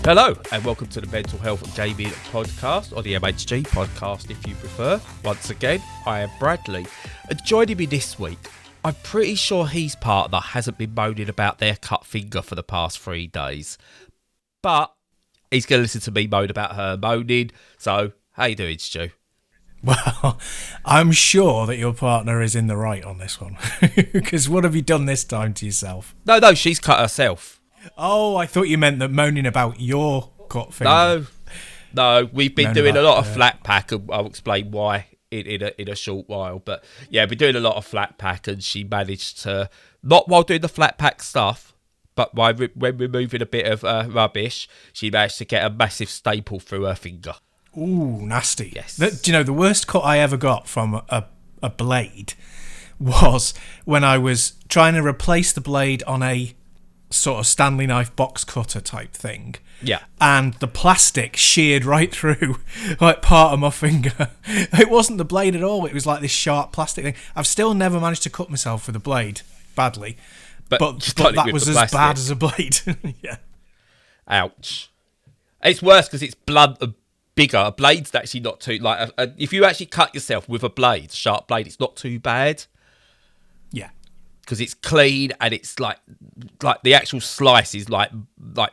Hello and welcome to the Mental Health and Gaming podcast, or the MHG podcast if you prefer. Once again, I am Bradley, and joining me this week, I'm pretty sure his partner hasn't been moaning about their cut finger for the past 3 days, but he's going to listen to me moan about her moaning. So, how you doing, Stu? Well, I'm sure that your partner is in the right on this one, because what have you done this time to yourself? No, she's cut herself. Oh, I thought you meant that moaning about your cut finger. No, we've been doing a lot of flat pack, and I'll explain why in a short while. But yeah, we're doing a lot of flat pack, and she managed to, not while doing the flat pack stuff, but when removing a bit of rubbish, she managed to get a massive staple through her finger. Ooh, nasty. Yes. Do you know, the worst cut I ever got from a blade was when I was trying to replace the blade on a sort of Stanley knife box cutter type thing. Yeah. And the plastic sheared right through like part of my finger. It wasn't the blade at all. It was like this sharp plastic thing. I've still never managed to cut myself with a blade badly. But that was as bad as a blade. Yeah. Ouch. It's worse because it's blunt and bigger. A blade's actually not too, like, if you actually cut yourself with a blade, sharp blade, it's not too bad. Yeah. Because it's clean and it's like the actual slice is like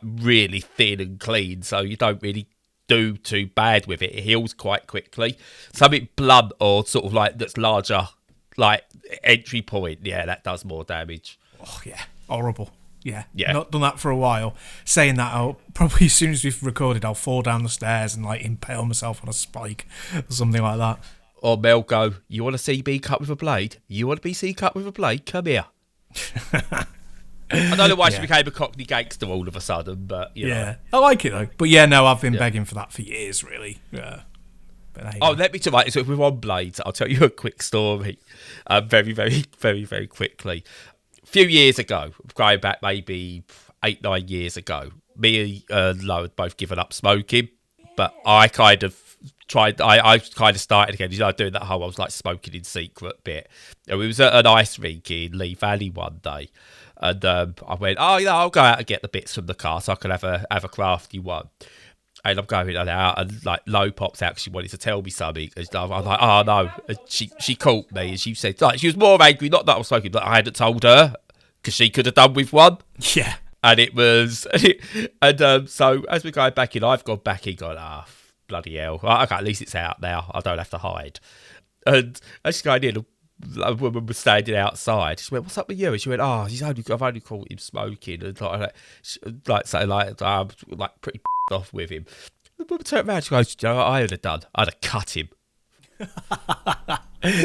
really thin and clean, so you don't really do too bad with it. It heals quite quickly. Something blunt or sort of like that's larger, like entry point, yeah, that does more damage. Oh yeah, horrible. Yeah, yeah. Not done that for a while. Saying that, I'll probably as soon as we've recorded, I'll fall down the stairs and like impale myself on a spike or something like that. Or Mel go, you want to see me cut with a blade? You want to be seen cut with a blade? Come here. I don't know why she became a Cockney gangster all of a sudden, but you know. I like it though. But yeah, no, I've been begging for that for years, really. Yeah. But let me tell you, so with one blade, I'll tell you a quick story, very, very, very, very quickly. A few years ago, going back maybe 8-9 years ago, me and Lo had both given up smoking, but I kind of I kind of started again, doing that whole I was like smoking in secret bit. And we was at an ice rink in Lee Valley one day, and I went, I'll go out and get the bits from the car so I can have a crafty one. And I'm going out, and like Lo pops out, she wanted to tell me something. And I'm like, oh no. And she called me, and she said, like, she was more angry, not that I was smoking, but I hadn't told her, because she could have done with one. Yeah. And it was, and so as we're going back in, I've gone back in, gone, bloody hell. Okay, at least it's out now. I don't have to hide. And as she's going in, a woman was standing outside. She went, what's up with you? And she went, I've only caught him smoking. And I'm pretty off with him. The woman turned around, she goes, you know what I would have done? I'd have cut him.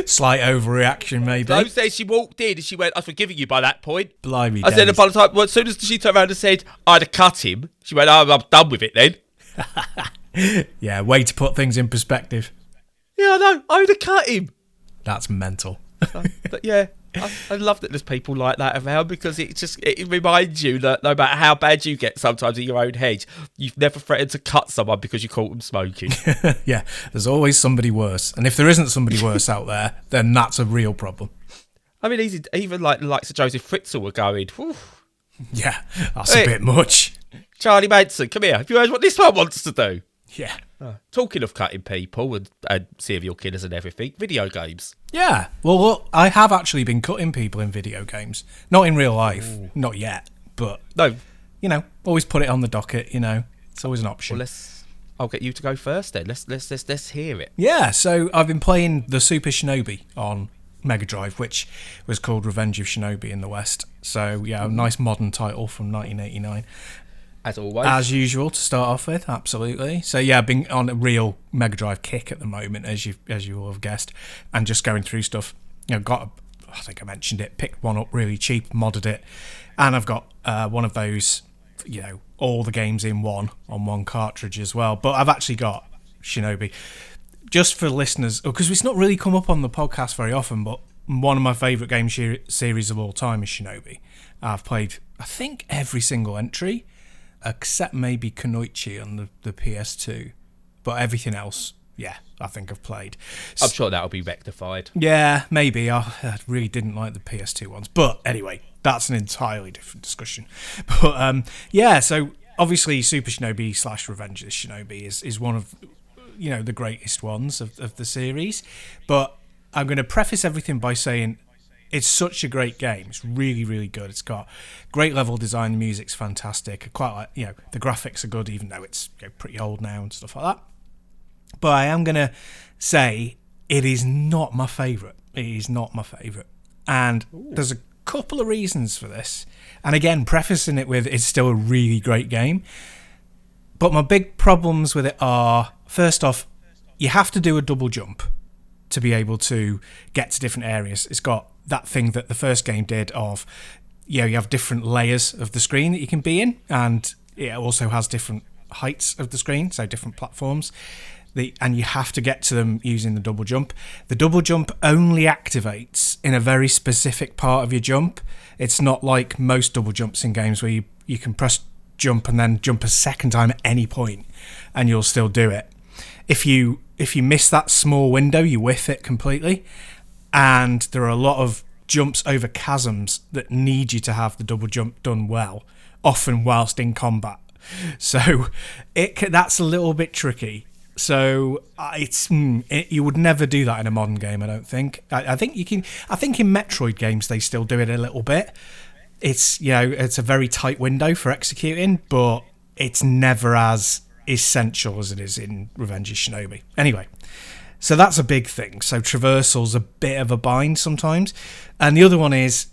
Slight overreaction, maybe. So said she walked in and she went, I've forgiven you by that point. Blimey. I said, by the time, as soon as she turned around and said, I'd have cut him, she went, I'm done with it then. Yeah, way to put things in perspective. Yeah, I know. I would have cut him. That's mental. But yeah, I love that there's people like that around, because it reminds you that no matter how bad you get sometimes in your own head, you've never threatened to cut someone because you caught them smoking. Yeah, there's always somebody worse. And if there isn't somebody worse out there, then that's a real problem. I mean, even like the likes of Joseph Fritzl were going, whew. Yeah, that's a bit much. Charlie Manson, come here. Have you heard what this one wants to do? Yeah. Talking of cutting people and serial killers and everything, video games. Yeah. Well, look, I have actually been cutting people in video games. Not in real life. Ooh. Not yet. But, no, always put it on the docket, It's always an option. Well, I'll get you to go first then. Let's hear it. Yeah, so I've been playing the Super Shinobi on Mega Drive, which was called Revenge of Shinobi in the West. So, yeah, a nice modern title from 1989. As always. As usual to start off with, absolutely. So yeah, I've been on a real Mega Drive kick at the moment, as you all have guessed, and just going through stuff. I think I mentioned it, picked one up really cheap, modded it, and I've got one of those, all the games in one on one cartridge as well. But I've actually got Shinobi. Just for listeners, because it's not really come up on the podcast very often, but one of my favourite game series of all time is Shinobi. I've played, I think, every single entry, except maybe Kunoichi on the PS2. But everything else, yeah, I think I've played. I'm sure that'll be rectified. Yeah, maybe. I really didn't like the PS2 ones. But anyway, that's an entirely different discussion. But yeah, so obviously Super Shinobi / Revenge of the Shinobi is one of the greatest ones of the series, but I'm going to preface everything by saying it's such a great game. It's really, really good. It's got great level design. The music's fantastic. I quite like, the graphics are good, even though it's pretty old now and stuff like that. But I am going to say it is not my favourite. It is not my favourite. And there's a couple of reasons for this. And again, prefacing it with it's still a really great game. But my big problems with it are, first off, you have to do a double jump to be able to get to different areas. It's got that thing that the first game did of, you have different layers of the screen that you can be in, and it also has different heights of the screen, so different platforms. And you have to get to them using the double jump. The double jump only activates in a very specific part of your jump. It's not like most double jumps in games where you can press jump and then jump a second time at any point and you'll still do it. If you miss that small window, you whiff it completely. And there are a lot of jumps over chasms that need you to have the double jump done well, often whilst in combat. So that's a little bit tricky. So you would never do that in a modern game, I don't think. I think you can. I think in Metroid games they still do it a little bit. It's it's a very tight window for executing, but it's never as essential as it is in Revenge of Shinobi. Anyway, so that's a big thing. So traversal's a bit of a bind sometimes, and the other one is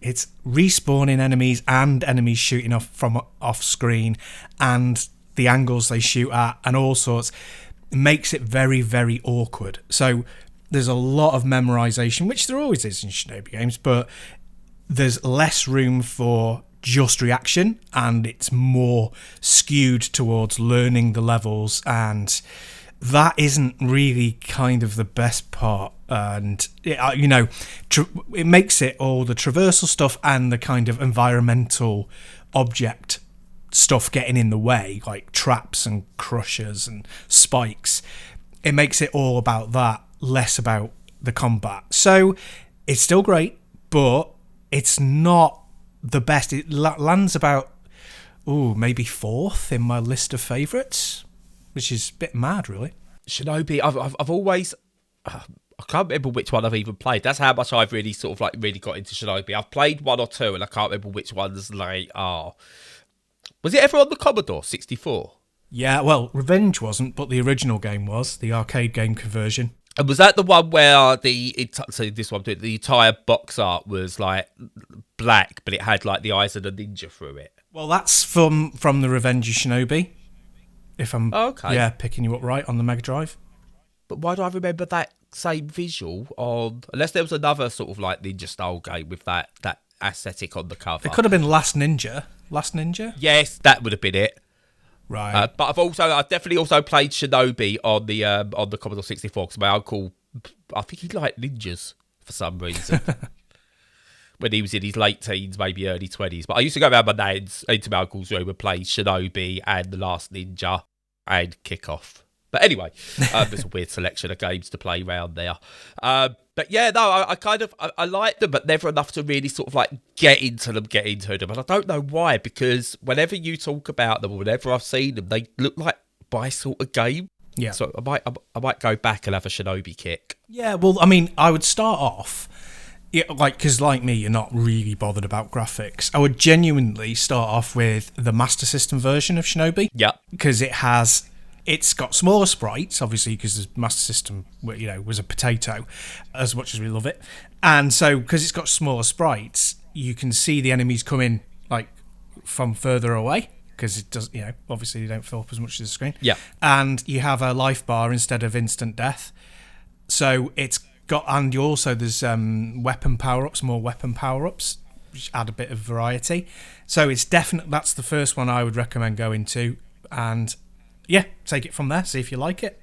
it's respawning enemies and enemies shooting off screen and the angles they shoot at and all sorts. It makes it very, very awkward. So there's a lot of memorization, which there always is in Shinobi games, but there's less room for just reaction, and it's more skewed towards learning the levels, and that isn't really kind of the best part. And it makes it all the traversal stuff and the kind of environmental object stuff getting in the way, like traps and crushers and spikes. It makes it all about that, less about the combat. So it's still great, but it's not the best. It lands about maybe fourth in my list of favourites, which is a bit mad, really. Shinobi, I've always I can't remember which one I've even played. That's how much I've really really got into Shinobi. I've played one or two and I can't remember which ones they are. Was it ever on the Commodore 64? Yeah, well, Revenge wasn't, but the original game was, the arcade game conversion. And was that the one where the entire box art was like black, but it had like the eyes of the ninja through it? Well, that's from the Revenge of Shinobi, if I'm picking you up right, on the Mega Drive. But why do I remember that same visual on, unless there was another sort of like ninja style game with that aesthetic on the cover? It could have been Last Ninja. Last Ninja? Yes, that would have been it. Right. But I've definitely also played Shinobi on the Commodore 64 because my uncle, I think he liked ninjas for some reason. When he was in his late teens, maybe early 20s. But I used to go around my nan's into my uncle's room and play Shinobi and The Last Ninja and Kickoff. But anyway, there's a weird selection of games to play around there. But yeah, no, I like them, but never enough to really sort of like get into them. And I don't know why, because whenever you talk about them or whenever I've seen them, they look like my sort of game. Yeah. So I might go back and have a Shinobi kick. Yeah, well, I mean, I would start off, because like me, you're not really bothered about graphics. I would genuinely start off with the Master System version of Shinobi. Yeah. Because it's got smaller sprites, obviously, because the Master System, was a potato, as much as we love it. And so, because it's got smaller sprites, you can see the enemies coming, like, from further away, because it does, obviously they don't fill up as much as the screen. Yeah. And you have a life bar instead of instant death. So it's got, and there's weapon power-ups, more weapon power-ups, which add a bit of variety. So it's definitely, that's the first one I would recommend going to. And yeah, take it from there, see if you like it.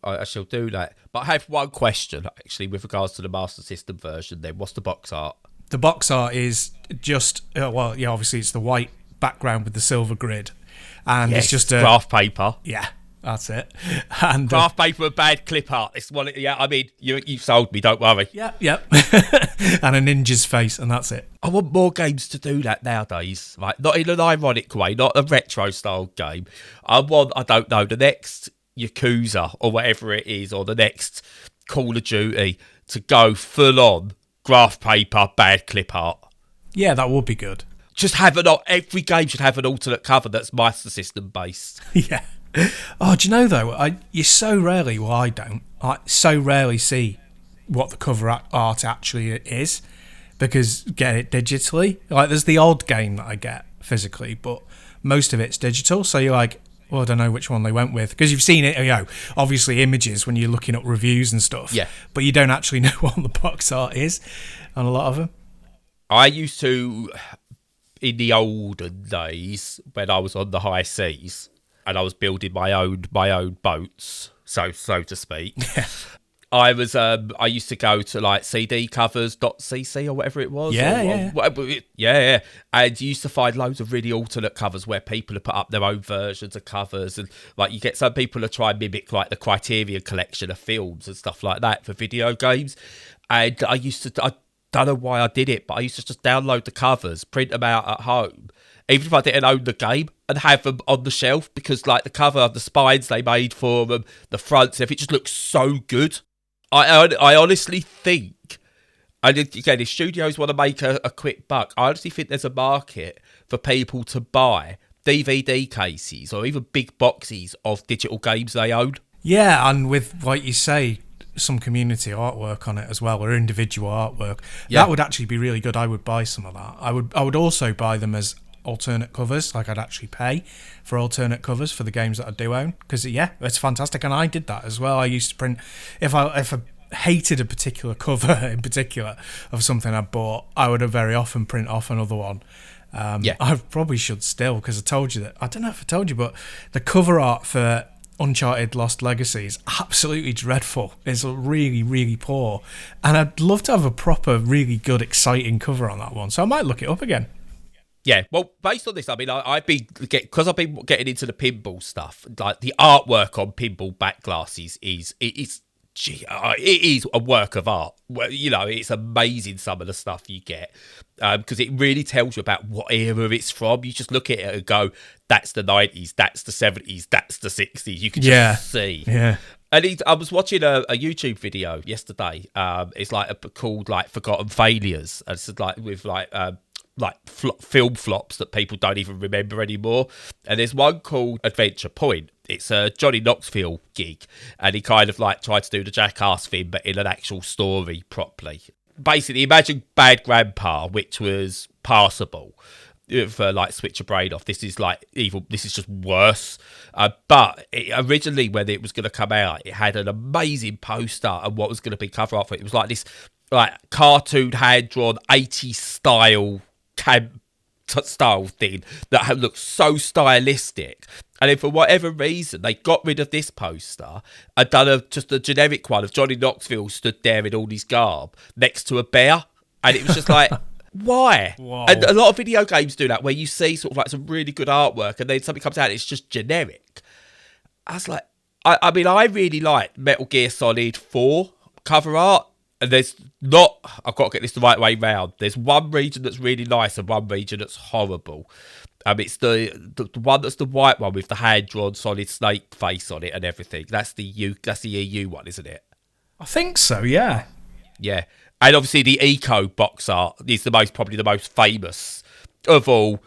I shall do that. But I have one question, actually, with regards to the Master System version then. What's the box art? The box art is just, obviously it's the white background with the silver grid. And yes, it's just graph paper. Yeah. That's it. And Craft paper and bad clip art. It's one. Yeah, I mean, you sold me. Don't worry. yep. And a ninja's face, and that's it. I want more games to do that nowadays. Right, not in an ironic way, not a retro style game. I want, I don't know, the next Yakuza or whatever it is, or the next Call of Duty to go full on graph paper, bad clip art. Yeah, that would be good. Just have every game should have an alternate cover that's Master System based. Yeah. Oh, do you know though? You so rarely, well, I don't. I so rarely see what the cover art actually is, because get it digitally. Like, there's the odd game that I get physically, but most of it's digital. So you're like, well, I don't know which one they went with, because you've seen it, obviously images when you're looking up reviews and stuff. Yeah. But you don't actually know what the box art is on a lot of them. I used to, in the olden days, when I was on the high seas and I was building my own boats, so to speak. Yeah. I used to go to like cdcovers.cc or whatever it was. Yeah. And you used to find loads of really alternate covers where people have put up their own versions of covers, and like you get some people who try and mimic like the Criterion collection of films and stuff like that for video games. And I don't know why I did it, but I used to just download the covers, print them out at home, even if I didn't own the game, and have them on the shelf, because like the cover, the spines they made for them, the fronts, if it just looks so good. I honestly think, and again, if studios want to make a quick buck, I honestly think there's a market for people to buy DVD cases or even big boxes of digital games they own. Yeah, and with, like you say, some community artwork on it as well, or individual artwork. Yeah. That would actually be really good. I would buy some of that. I would also buy them as alternate covers. Like, I'd actually pay for alternate covers for the games that I do own, because it's fantastic. And I did that as well. I used to print, if I hated a particular cover in particular of something I bought, I would have very often print off another one. I probably should still, because I told you that, I don't know if I told you, but the cover art for Uncharted Lost Legacy is absolutely dreadful. It's really, really poor, and I'd love to have a proper, really good, exciting cover on that one, so I might look it up again. Yeah, well, based on this, I mean, because I've been getting into the pinball stuff. Like, the artwork on pinball back glasses it is a work of art. Well, it's amazing, some of the stuff you get, because it really tells you about what era it's from. You just look at it and go, that's the 90s, that's the 70s, that's the 60s. You can just see. Yeah. And I was watching a YouTube video yesterday. It's called Forgotten Failures. And it's with film flops that people don't even remember anymore. And there's one called Adventure Point. It's a Johnny Knoxville gig, and he kind of tried to do the Jackass thing, but in an actual story properly. Basically, imagine Bad Grandpa, which was passable for switch your brain off. This is evil. This is just worse. But originally, when it was going to come out, it had an amazing poster and what was going to be cover art for it. It was this cartoon hand drawn 80s style style thing that looked so stylistic, and then for whatever reason they got rid of this poster and done just a generic one of Johnny Knoxville stood there in all his garb next to a bear, and it was just why? Whoa. And a lot of video games do that, where you see sort of some really good artwork and then something comes out and it's just generic. I was I mean, I really like Metal Gear Solid 4 cover art. And there's not, I've got to get this the right way round. There's one region that's really nice and one region that's horrible. It's the one that's the white one with the hand-drawn Solid Snake face on it and everything. That's the EU one, isn't it? I think so, yeah. Yeah. And obviously the Eco box art is probably the most famous of all.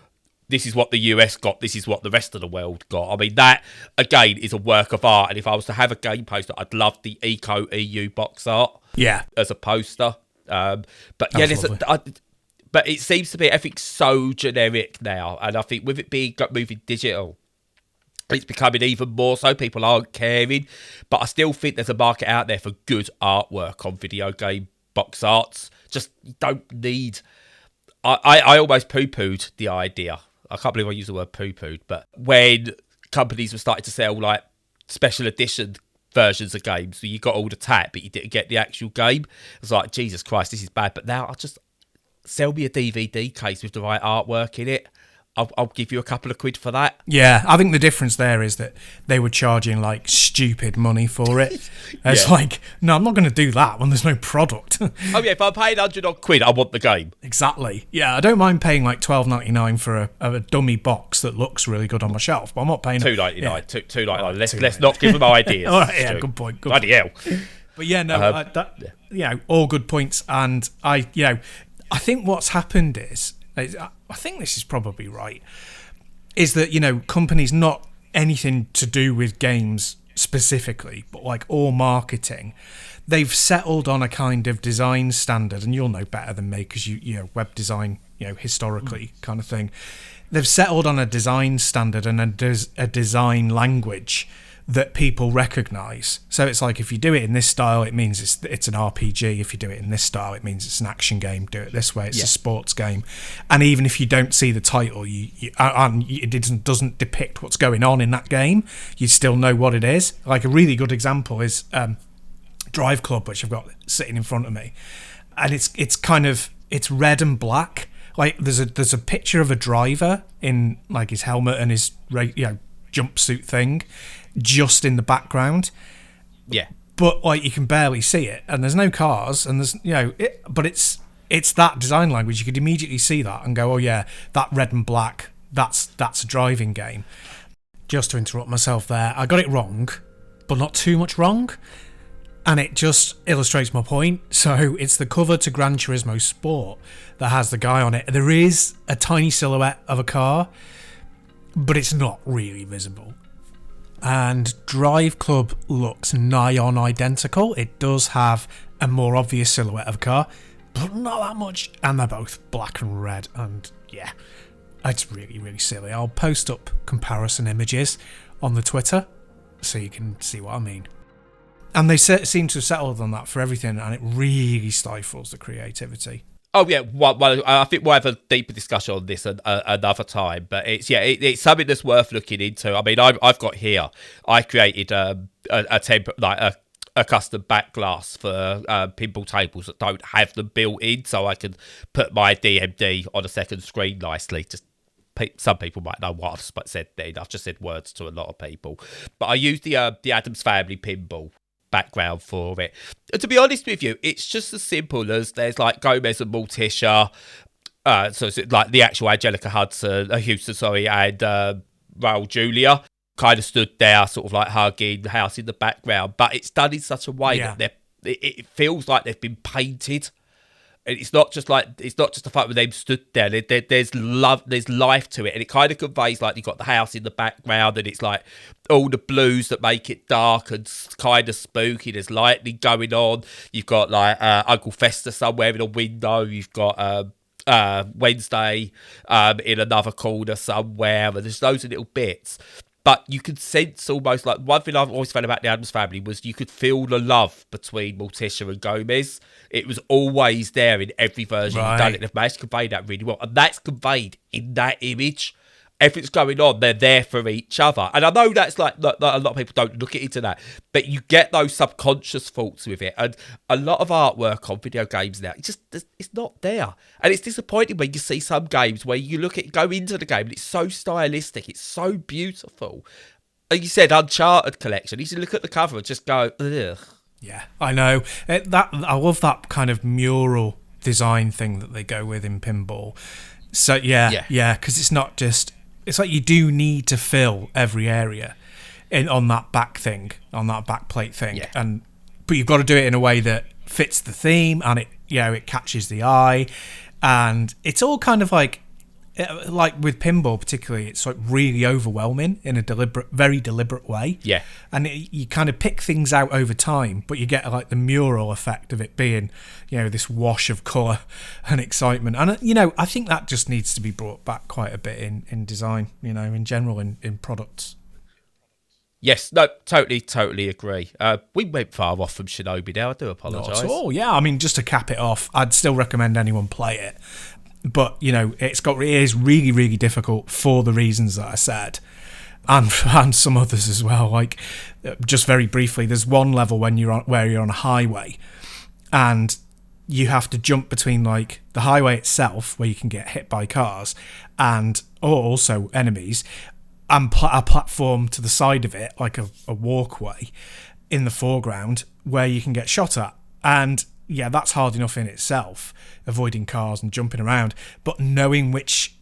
This is what the US got, this is what the rest of the world got. I mean, that, again, is a work of art. And if I was to have a game poster, I'd love the Eco EU box art. Yeah. As a poster. But it seems to be, I think, so generic now. And I think with it being moving digital, it's becoming even more so. People aren't caring. But I still think there's a market out there for good artwork on video game box arts. Just, you don't need... I almost poo-pooed the idea. I can't believe I used the word poo-pooed. But when companies were starting to sell, special edition versions of games, so you got all the tat, but you didn't get the actual game. It's Jesus Christ, this is bad. But now I'll just sell me a DVD case with the right artwork in it. I'll give you a couple of quid for that. Yeah, I think the difference there is that they were charging like stupid money for it. It's like, no, I'm not going to do that when there's no product. Oh yeah, if I'm paying 100 odd quid, I want the game. Exactly. Yeah, I don't mind paying like $12.99 for a dummy box that looks really good on my shelf, but I'm not paying $2.99. Yeah. $2.99. Let's not give them ideas. All right, yeah, good point. Bloody hell. But yeah, no, all good points. And I think what's happened is, I think this is probably right, is that, companies, not anything to do with games specifically, but like all marketing, they've settled on a kind of design standard, and you'll know better than me because you web design, historically kind of thing. They've settled on a design standard and a design language that people recognise. So it's like, if you do it in this style, it means it's an RPG. If you do it in this style, it means it's an action game. Do it this way, it's a sports game. And even if you don't see the title, it doesn't depict what's going on in that game, you still know what it is. Like a really good example is Drive Club, which I've got sitting in front of me, and it's red and black. Like there's a picture of a driver in like his helmet and his jumpsuit thing just in the background, but like you can barely see it, and there's no cars, and there's but it's that design language. You could immediately see that and go, oh yeah, that red and black, that's a driving game. Just to interrupt myself there, I got it wrong, but not too much wrong, and it just illustrates my point. So it's the cover to Gran Turismo Sport that has the guy on it. There is a tiny silhouette of a car, but it's not really visible. And Drive Club looks nigh on identical. It does have a more obvious silhouette of a car, but not that much. And they're both black and red. And yeah, it's really, really silly. I'll post up comparison images on the Twitter so you can see what I mean. And they seem to have settled on that for everything, and it really stifles the creativity. Oh yeah, well, I think we'll have a deeper discussion on this another time. But it's something that's worth looking into. I mean, I've got here. I created a custom back glass for pinball tables that don't have them built in, so I can put my DMD on a second screen nicely. Just some people might know what I've said then. I've just said words to a lot of people. But I used the Addams Family pinball background for it. And to be honest with you, it's just as simple as there's like Gomez and Morticia, so it's like the actual Angelica Houston, and Raul Julia kind of stood there sort of like hugging the house in the background, but it's done in such a way that it feels like they've been painted. And it's not just the fact that they've stood there. There's life to it, and it kind of conveys like you've got the house in the background, and it's like all the blues that make it dark and kind of spooky. There's lightning going on. You've got like Uncle Fester somewhere in a window. You've got Wednesday in another corner somewhere, and there's loads of little bits. But you could sense almost like, one thing I've always found about the Addams Family was you could feel the love between Morticia and Gomez. It was always there in every version you've done it. They've managed to convey that really well. And that's conveyed in that image. Everything's going on, they're there for each other. And I know that's like a lot of people don't look into that, but you get those subconscious thoughts with it. And a lot of artwork on video games now, it's not there. And it's disappointing when you see some games where you go into the game and it's so stylistic, it's so beautiful. Like you said, Uncharted collection, you should look at the cover and just go, ugh. Yeah, I know. I love that kind of mural design thing that they go with in pinball. So yeah, because it's not just... It's like you do need to fill every area on that back plate thing, but you've got to do it in a way that fits the theme, and it catches the eye, and it's all kind of like with pinball particularly, it's like really overwhelming in a very deliberate way. Yeah, and you kind of pick things out over time, but you get like the mural effect of it being, this wash of colour and excitement. And I think that just needs to be brought back quite a bit in design, in general in products. Yes, no, totally agree. We went far off from Shinobi now. I do apologise. Not at all. Yeah, I mean, just to cap it off, I'd still recommend anyone play it. But, it is really, really difficult for the reasons that I said. And some others as well. Like, just very briefly, there's one level where you're on a highway, and you have to jump between like the highway itself, where you can get hit by cars, and or also enemies, and a platform to the side of it, like a walkway in the foreground, where you can get shot at. And yeah, that's hard enough in itself, avoiding cars and jumping around. But knowing which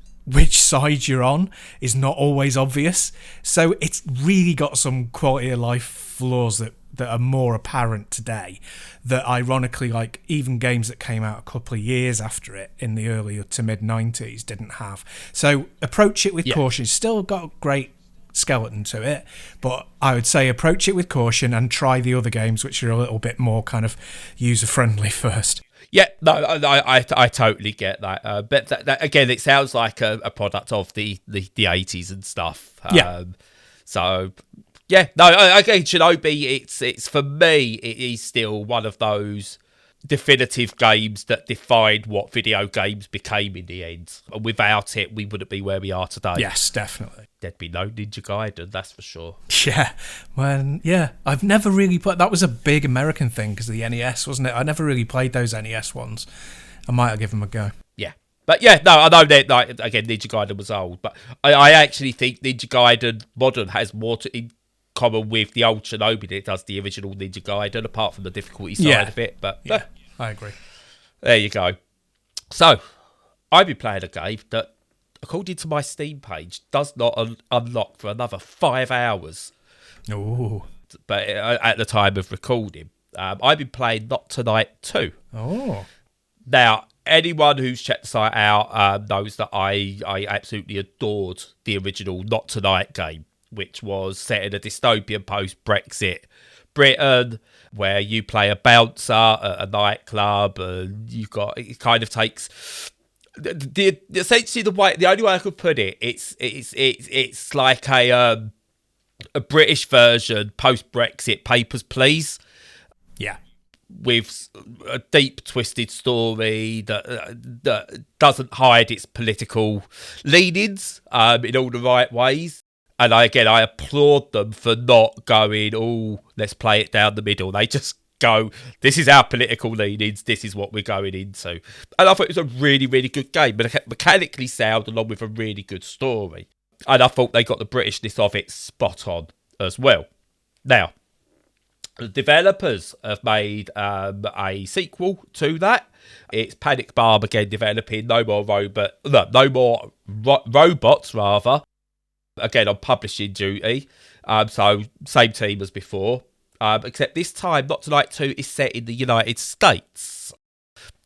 side you're on is not always obvious. So it's really got some quality of life flaws that are more apparent today, that ironically, like, even games that came out a couple of years after it in the early to mid 90s didn't have. So approach it with caution. It's still got a great skeleton to it, but I would say approach it with caution and try the other games, which are a little bit more kind of user friendly first. Yeah, no, I totally get that. But that again, it sounds like a product of the 80s and stuff. So yeah, no, again, Shinobi, it's for me, it is still one of those definitive games that defined what video games became in the end. Without it, we wouldn't be where we are today. Yes, definitely. There'd be no Ninja Gaiden, that's for sure. Yeah, I've never really played. That was a big American thing because of the NES, wasn't it? I never really played those NES ones. I might have given them a go. Yeah. But yeah, no, I know that, like, again, Ninja Gaiden was old, but I actually think Ninja Gaiden Modern has more in common with the old Shinobi than it does the original Ninja Gaiden, apart from the difficulty side of it. But yeah, I agree. There you go. So, I've been playing a game that, according to my Steam page, does not unlock for another 5 hours. Oh. But at the time of recording, I've been playing Not Tonight 2. Oh. Now, anyone who's checked the site out knows that I absolutely adored the original Not Tonight game, which was set in a dystopian post-Brexit Britain, where you play a bouncer at a nightclub, and it kind of takes essentially the only way I could put it, it's like a British version post-Brexit Papers, Please. Yeah. With a deep, twisted story that doesn't hide its political leanings in all the right ways. And I applaud them for not going, oh, let's play it down the middle. They just go, this is our political leanings, this is what we're going into. And I thought it was a really, really good game, mechanically sound, along with a really good story. And I thought they got the Britishness of it spot on as well. Now, the developers have made a sequel to that. It's Panic Bomb again developing No More Robots, rather. Again, on publishing duty. So, same team as before. Except this time, Not Tonight 2 is set in the United States.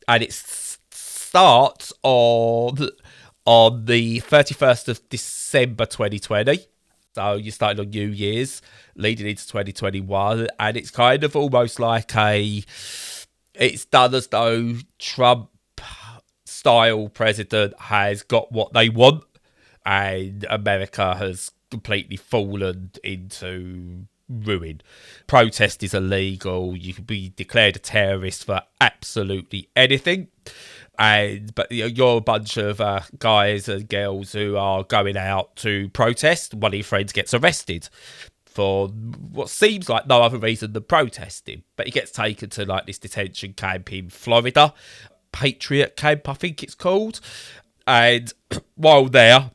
And it starts on the 31st of December 2020. So you started on New Year's, leading into 2021. And it's kind of almost like it's done as though Trump-style president has got what they want. And America has completely fallen into ruin. Protest is illegal. You can be declared a terrorist for absolutely anything. But you're a bunch of guys and girls who are going out to protest. One of your friends gets arrested for what seems like no other reason than protesting. But he gets taken to like this detention camp in Florida, Patriot Camp, I think it's called. And while there,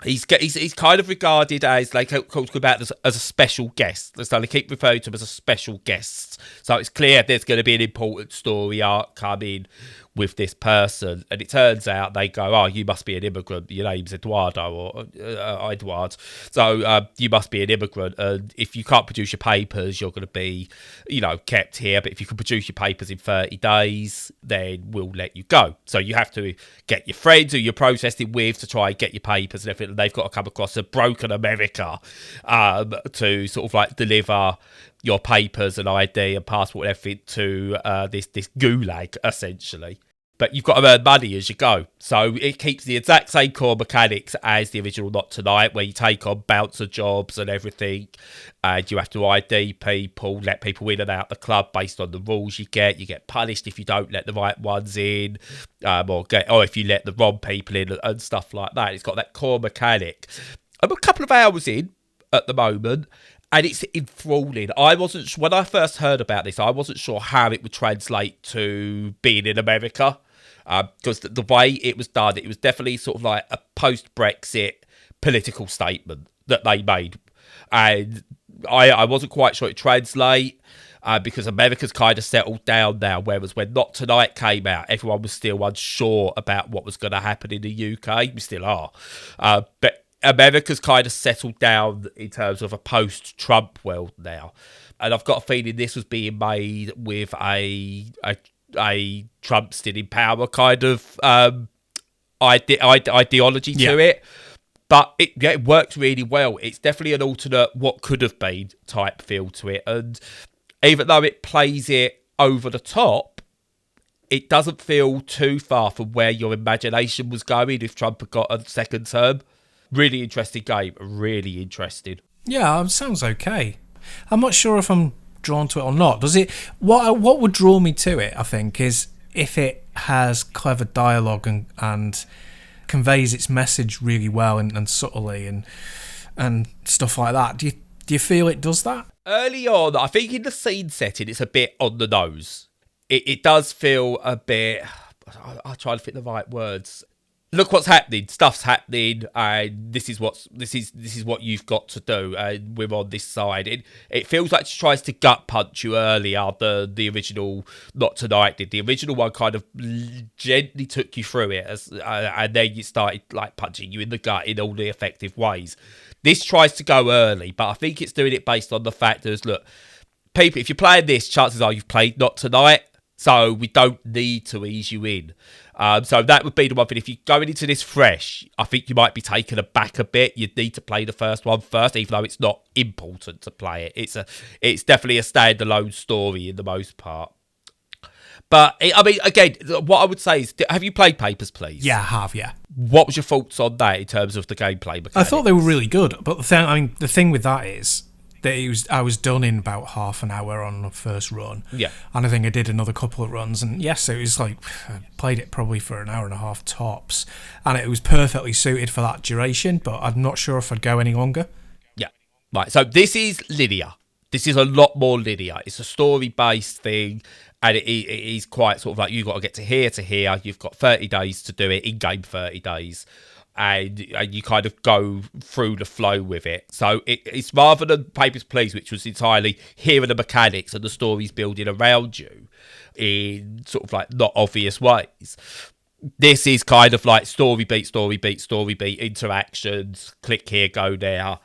he's kind of regarded as, like, talked about as a special guest. So they keep referring to him as a special guest. So it's clear there's going to be an important story arc coming with this person. And it turns out they go, oh, you must be an immigrant. Your name's Eduardo or Edward. So you must be an immigrant. And if you can't produce your papers, you're going to be, kept here. But if you can produce your papers in 30 days, then we'll let you go. So you have to get your friends who you're protesting with to try and get your papers and everything. They've got to come across a broken America to sort of like deliver your papers and ID and passport and everything to this gulag, essentially. But you've got to earn money as you go. So it keeps the exact same core mechanics as the original Not Tonight, where you take on bouncer jobs and everything. And you have to ID people, let people in and out the club based on the rules you get. You get punished if you don't let the right ones in, or if you let the wrong people in and stuff like that. It's got that core mechanic. I'm a couple of hours in at the moment, And it's enthralling. I wasn't when I first heard about this, I wasn't sure how it would translate to being in America, because the way it was done, it was definitely sort of like a post-Brexit political statement that they made, and I wasn't quite sure it translate. Because America's kind of settled down now, whereas when Not Tonight came out, everyone was still unsure about what was going to happen in the UK. We still are. But America's kind of settled down in terms of a post-Trump world now. And I've got a feeling this was being made with a Trump still in power kind of ideology to it. But it works really well. It's definitely an alternate what could have been type feel to it. And even though it plays it over the top, it doesn't feel too far from where your imagination was going if Trump had got a second term. Really interesting game. Really interesting. Yeah, it sounds okay. I'm not sure if I'm drawn to it or not. Does it? What would draw me to it, I think, is if it has clever dialogue and conveys its message really well and subtly and stuff like that. Do you feel it does that? Early on, I think in the scene setting, it's a bit on the nose. It does feel a bit... I'll try to fit the right words. Look what's happening. Stuff's happening, and this is what you've got to do, and we're on this side. It feels like she tries to gut punch you earlier than the original Not Tonight did. The original one kind of gently took you through it, and then you started like punching you in the gut in all the effective ways. This tries to go early, but I think it's doing it based on the fact that, look, people, if you're playing this, chances are you've played Not Tonight, so we don't need to ease you in. So that would be the one thing. If you're going into this fresh, I think you might be taken aback a bit. You'd need to play the first one first, even though it's not important to play it. It's definitely a standalone story in the most part. But, I mean, again, what I would say is, have you played Papers, Please? Yeah, I have, yeah. What was your thoughts on that in terms of the gameplay mechanics? I thought they were really good, but the thing with that is that I was done in about half an hour on the first run. Yeah. And I think I did another couple of runs, and yes, it was like, I played it probably for an hour and a half tops, and it was perfectly suited for that duration, but I'm not sure if I'd go any longer. Yeah. Right, so this is linear. This is a lot more linear. It's a story-based thing, and it is quite sort of like, you've got to get to here. You've got 30 days to do it, in-game 30 days. And you kind of go through the flow with it. So it's rather than Papers, Please, which was entirely here are the mechanics and the story's building around you in sort of like not obvious ways. This is kind of like story beat, interactions, click here, go there,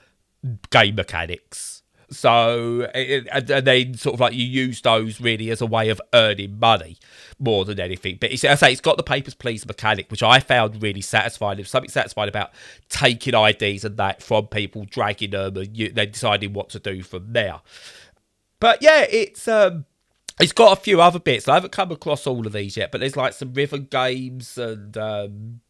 game mechanics. So, and then sort of like you use those really as a way of earning money more than anything. But I say it's got the Papers, Please mechanic, which I found really satisfying. There's something satisfying about taking IDs and that from people, dragging them, and then deciding what to do from there. But yeah, it's got a few other bits. I haven't come across all of these yet, but there's like some rhythm games and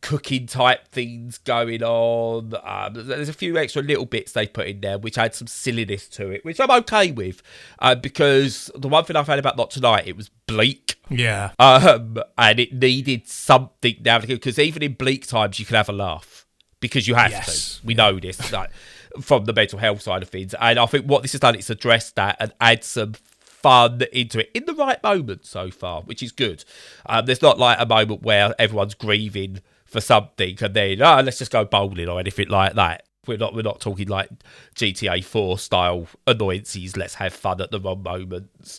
cooking type things going on. There's a few extra little bits they put in there which had some silliness to it, which I'm okay with, because the one thing I found about Not Tonight, it was bleak. Yeah. And it needed something now, because even in bleak times you can have a laugh, because you have to. We know this, like, from the mental health side of things, and I think what this has done, it's addressed that and add some fun into it in the right moment so far, which is good. There's not like a moment where everyone's grieving for something and then let's just go bowling or anything like that. We're not talking like GTA 4 style annoyances. Let's have fun at the wrong moments.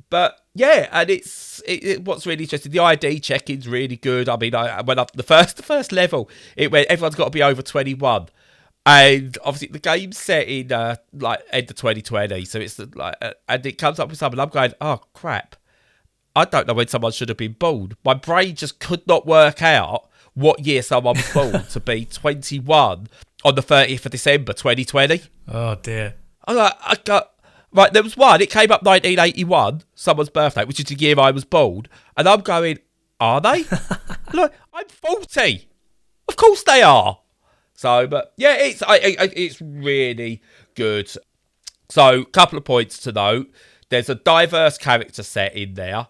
But yeah, and it's what's really interesting. The ID checking's really good. I mean, I went up the first level. It went, everyone's got to be over 21. And obviously the game's set in like end of 2020, so it's like, and it comes up with something. I'm going, oh crap! I don't know when someone should have been born. My brain just could not work out what year someone was born to be 21 on the 30th of December 2020. Oh dear! I got right. There was one. It came up 1981, someone's birthday, which is the year I was born, and I'm going, are they? Look, I'm 40. Of course they are. So, but yeah, it's really good. So, couple of points to note. There's a diverse character set in there.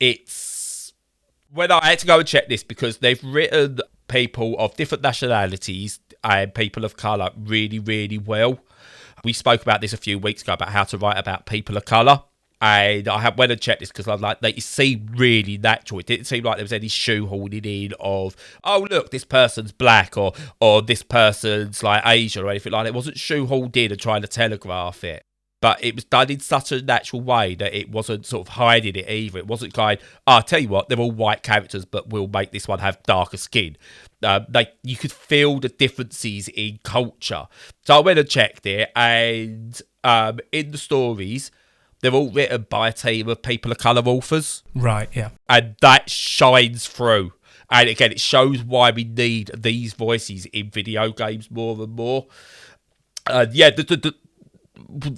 It's when I had to go and check this, because they've written people of different nationalities and people of colour really, really well. We spoke about this a few weeks ago about how to write about people of colour. And I went and checked this because I'm like, it seemed really natural. It didn't seem like there was any shoehorning in of, oh, look, this person's black or this person's like Asian or anything like that. It wasn't shoehorned in and trying to telegraph it. But it was done in such a natural way that it wasn't sort of hiding it either. It wasn't going, I'll tell you what, they're all white characters, but we'll make this one have darker skin. You could feel the differences in culture. So I went and checked it, and in the stories, they're all written by a team of people of colour authors. Right, yeah. And that shines through. And again, it shows why we need these voices in video games more and more. The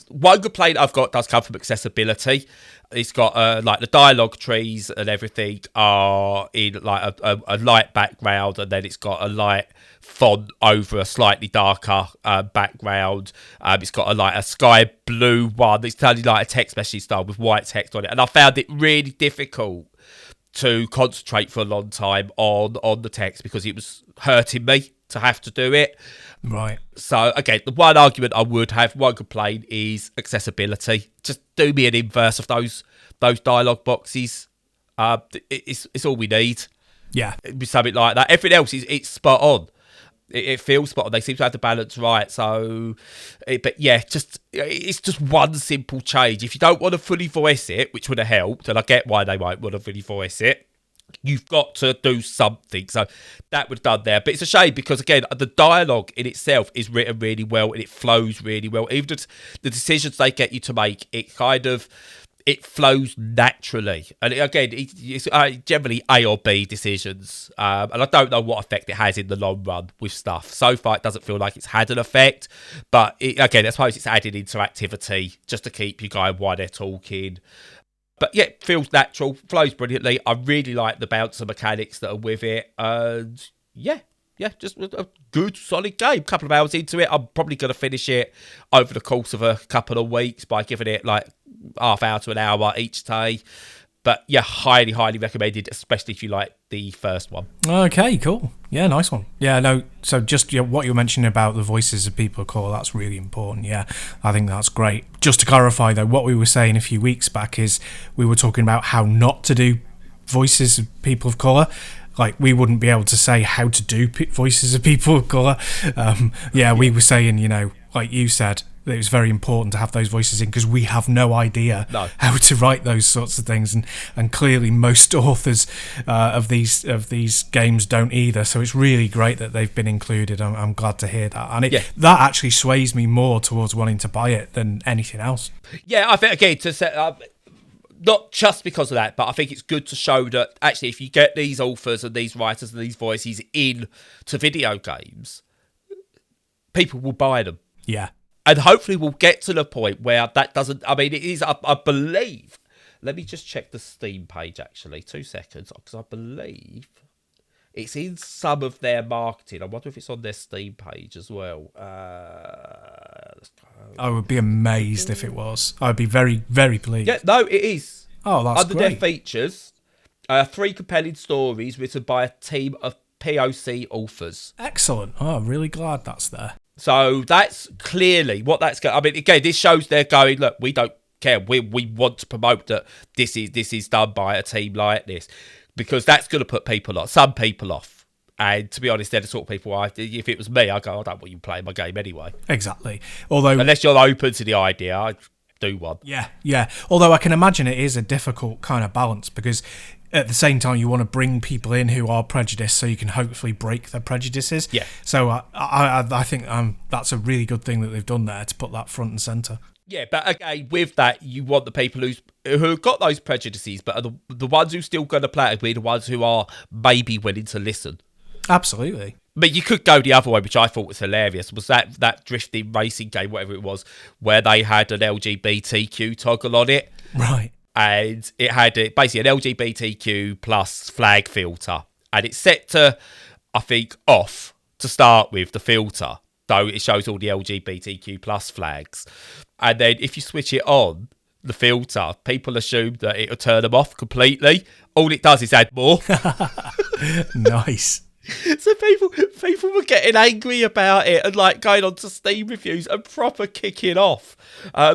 one complaint I've got does come from accessibility. It's got like the dialogue trees and everything are in like a light background, and then it's got a light font over a slightly darker background. It's got a sky blue one. It's totally like a text message style with white text on it, and I found it really difficult to concentrate for a long time on the text because it was hurting me to have to do it. Right. So, again, the one argument I would have, one complaint, is accessibility. Just do me an inverse of those dialogue boxes. It's all we need. Yeah. It'd be something like that. Everything else it's spot on. It feels spot on. They seem to have the balance right. So, it's just one simple change. If you don't want to fully voice it, which would have helped, and I get why they won't want to fully voice it, you've got to do something. So that was done there. But it's a shame because, again, the dialogue in itself is written really well and it flows really well. Even the decisions they get you to make, it flows naturally. And again, it's generally A or B decisions. And I don't know what effect it has in the long run with stuff. So far, it doesn't feel like it's had an effect. But again, I suppose it's added interactivity just to keep you going while they're talking. But yeah, it feels natural, flows brilliantly. I really like the bouncer mechanics that are with it. And yeah, just a good, solid game. Couple of hours into it. I'm probably going to finish it over the course of a couple of weeks by giving it like half hour to an hour each day. But yeah, highly, highly recommended, especially if you like the first one. Okay, cool. Yeah, nice one. Yeah, no, so just what you're mentioning about the voices of people of colour, that's really important. Yeah, I think that's great. Just to clarify, though, what we were saying a few weeks back is we were talking about how not to do voices of people of colour. Like, we wouldn't be able to say how to do voices of people of colour. We were saying, like you said, that it was very important to have those voices in because we have no idea how to write those sorts of things, and clearly most authors of these games don't either. So it's really great that they've been included. I'm glad to hear that, and that actually sways me more towards wanting to buy it than anything else. Yeah, I think again to set up. Not just because of that, but I think it's good to show that actually if you get these authors and these writers and these voices in to video games, people will buy them. Yeah. And hopefully we'll get to the point where that doesn't... I mean, it is, I believe... Let me just check the Steam page, actually. 2 seconds, because I believe it's in some of their marketing. I wonder if it's on their Steam page as well. I would be amazed if it was. I'd be very, very pleased. Yeah, no, it is. Oh, that's Under great. their features, 3 compelling stories written by a team of POC authors. Excellent. Oh, I'm really glad that's there. So that's clearly what that's going. I mean, again, this shows they're going, look, we don't care. We want to promote that this is done by a team like this, because that's going to put some people off. And to be honest, they're the sort of people, if it was me, I'd go, I don't want you playing my game anyway. Exactly. Although, unless you're open to the idea, I'd do one. Yeah. Although I can imagine it is a difficult kind of balance, because at the same time you want to bring people in who are prejudiced so you can hopefully break their prejudices. Yeah. So I think that's a really good thing that they've done there to put that front and centre. Yeah, but again, with that, you want the people who've got those prejudices, but are the ones who still going to play it, be the ones who are maybe willing to listen. Absolutely. But you could go the other way, which I thought was hilarious, was that drifting racing game, whatever it was, where they had an LGBTQ toggle on it. Right. And it had basically an LGBTQ plus flag filter. And it's set to, I think, off to start with, the filter, though it shows all the LGBTQ plus flags. And then if you switch it on, the filter, people assume that it'll turn them off completely. All it does is add more. Nice. So people were getting angry about it and like going on to Steam reviews and proper kicking off.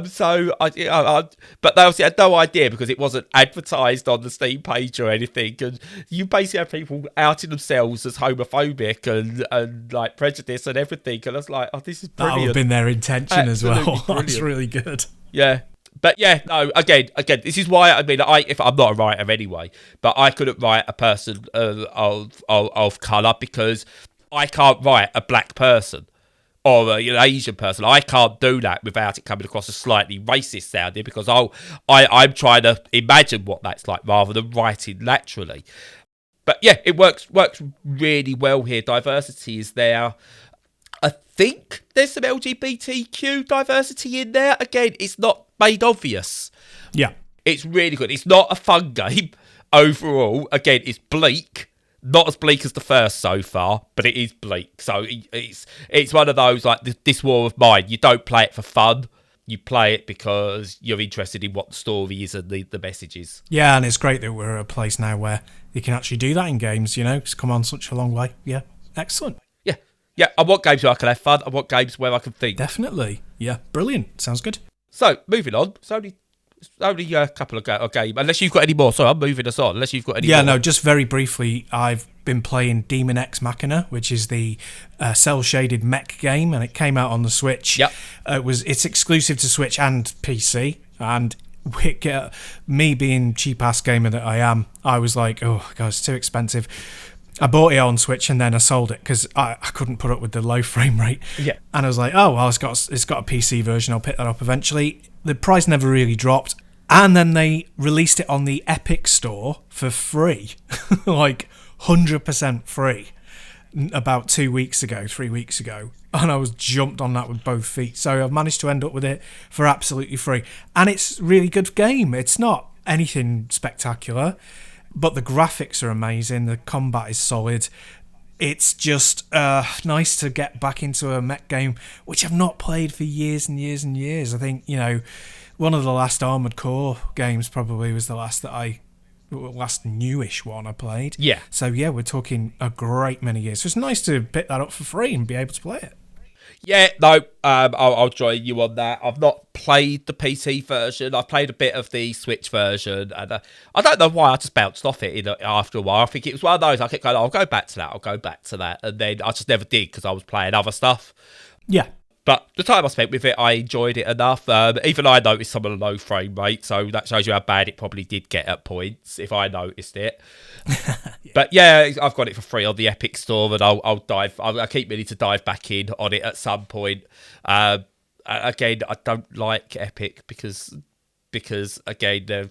So but they obviously had no idea because it wasn't advertised on the Steam page or anything. And you basically have people outing themselves as homophobic and like prejudice and everything. And I was like, oh, this is brilliant. That would have been their intention as well. Brilliant. That's really good. Yeah. But yeah, no. Again, this is why if I'm not a writer anyway, but I couldn't write a person of colour because I can't write a black person or an Asian person. I can't do that without it coming across as slightly racist sounding because I'm trying to imagine what that's like rather than writing naturally. But yeah, it works really well here. Diversity is there. I think there's some LGBTQ diversity in there. Again, it's not made obvious. Yeah. It's really good. It's not a fun game overall. Again, it's bleak. Not as bleak as the first so far, but it is bleak. So it's one of those like this war of mine. You don't play it for fun. You play it because you're interested in what the story is and the message is. Yeah, and it's great that we're at a place now where you can actually do that in games, It's come on such a long way. Yeah, excellent. Yeah, I want games where I can have fun. I want games where I can think. Definitely. Yeah, brilliant. Sounds good. So, moving on. It's only a couple of games. Unless you've got any more. Sorry, I'm moving us on. Unless you've got any more. Yeah, no, just very briefly, I've been playing Daemon X Machina, which is the cel-shaded mech game, and it came out on the Switch. Yep. It's exclusive to Switch and PC, and me being cheap-ass gamer that I am, I was like, oh, God, it's too expensive. I bought it on Switch and then I sold it because I couldn't put up with the low frame rate. Yeah. And I was like, oh, well, it's got a PC version. I'll pick that up eventually. The price never really dropped. And then they released it on the Epic Store for free. Like 100% free. About 3 weeks ago. And I was jumped on that with both feet. So I've managed to end up with it for absolutely free. And it's a really good game. It's not anything spectacular. But the graphics are amazing. The combat is solid. It's just nice to get back into a mech game, which I've not played for years and years and years. I think, one of the last Armored Core games probably was the last newish one I played. Yeah. So, yeah, we're talking a great many years. So it's nice to pick that up for free and be able to play it. Yeah, no, I'll join you on that. I've not played the PC version. I've played a bit of the Switch version, and I don't know why I just bounced off it after a while. I think it was one of those, I kept going, I'll go back to that, and then I just never did because I was playing other stuff. Yeah. But the time I spent with it, I enjoyed it enough. Even I noticed some of the low frame rate, so that shows you how bad it probably did get at points, if I noticed it. Yeah. But yeah, I've got it for free on the Epic Store, and I keep meaning to dive back in on it at some point. Again, I don't like Epic because again, their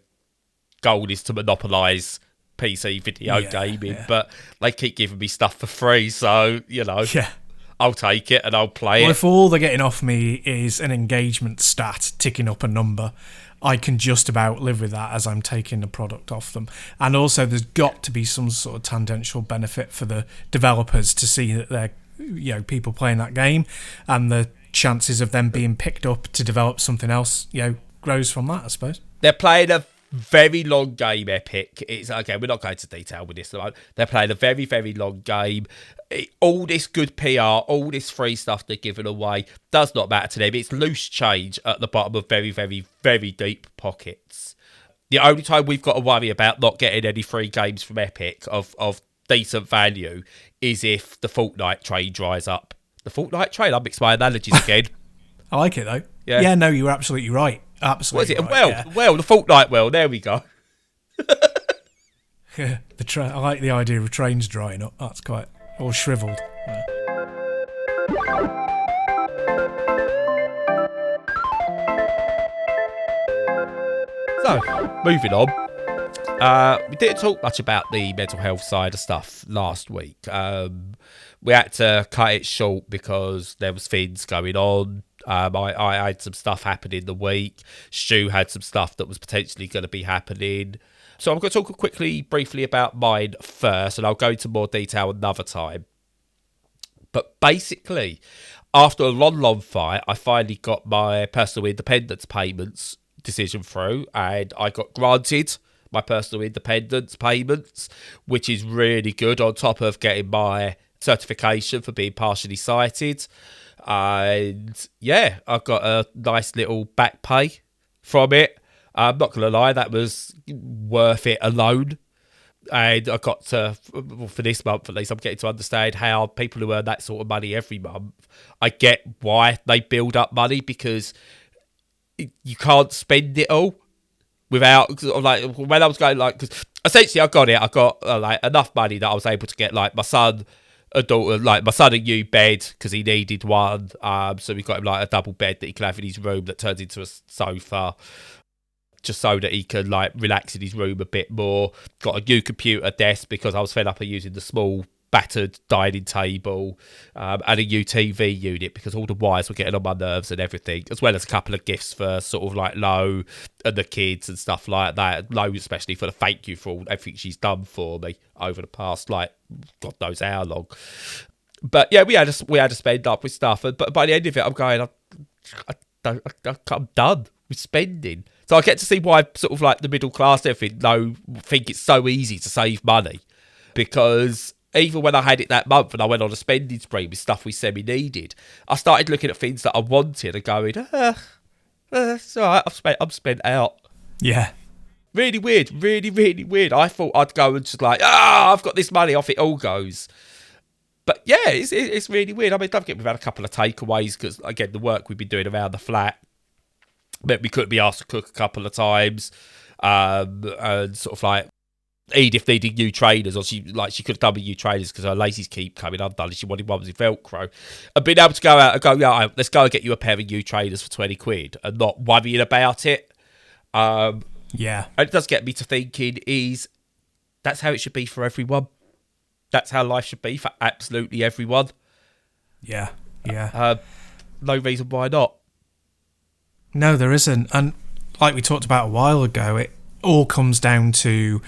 goal is to monopolise PC video gaming, but they keep giving me stuff for free, so, Yeah. I'll take it and I'll play it. Well, if all they're getting off me is an engagement stat ticking up a number, I can just about live with that as I'm taking the product off them. And also, there's got to be some sort of tangential benefit for the developers to see that they're, people playing that game, and the chances of them being picked up to develop something else, grows from that, I suppose. They're playing a very long game, Epic. It's okay, we're not going into detail with this. They're playing a very, very long game. All this good PR, all this free stuff they're giving away does not matter to them. It's loose change at the bottom of very, very, very deep pockets. The only time we've got to worry about not getting any free games from Epic of decent value is if the Fortnite train dries up. The Fortnite train? I'll mix my analogies again. I like it, though. Yeah, no, you're absolutely right. Absolutely. What is it? Right, the Fortnite well. There we go. I like the idea of trains drying up. That's quite all shriveled. Yeah. So, moving on. We didn't talk much about the mental health side of stuff last week. We had to cut it short because there was things going on. I had some stuff happening the week. Stu had some stuff that was potentially going to be happening. So I'm going to talk briefly about mine first, and I'll go into more detail another time. But basically, after a long fight, I finally got my personal independence payments decision through, and I got granted my personal independence payments, which is really good, on top of getting my certification for being partially sighted. And yeah, I got a nice little back pay from it. I'm not going to lie, that was worth it alone. And I got to, for this month at least, I'm getting to understand how people who earn that sort of money every month, I get why they build up money, because you can't spend it all without, like, when I was going, like, because essentially I got like enough money that I was able to get, like, my son a new bed, because he needed one. So we got him like a double bed that he can have in his room that turns into a sofa, just so that he can like relax in his room a bit more. Got a new computer desk because I was fed up of using the small battered dining table, and a new TV unit because all the wires were getting on my nerves and everything, as well as a couple of gifts for sort of like Lo and the kids and stuff like that. Lo especially for the thank you for all everything she's done for me over the past, like, God knows how long. But yeah, we had to spend up with stuff, but by the end of it, I'm going, I'm done with spending. So I get to see why sort of like the middle class and everything think it's so easy to save money, because even when I had it that month and I went on a spending spree with stuff we semi-needed, I started looking at things that I wanted and going, it's all right, I'm spent out. Yeah. Really weird, really, really weird. I thought I'd go and just like, I've got this money, off it all goes. But yeah, it's really weird. I mean, don't forget, we've had a couple of takeaways because, again, the work we've been doing around the flat meant we couldn't be asked to cook a couple of times. And sort of like, Edith needed new trainers, or she could have done with new trainers because her laces keep coming undone and she wanted ones with Velcro. And being able to go out and go, yeah, let's go and get you a pair of new trainers for 20 quid and not worrying about it. Yeah. And it does get me to thinking, that's how it should be for everyone. That's how life should be for absolutely everyone. Yeah. Yeah. No reason why not. No, there isn't. And like we talked about a while ago, it all comes down to,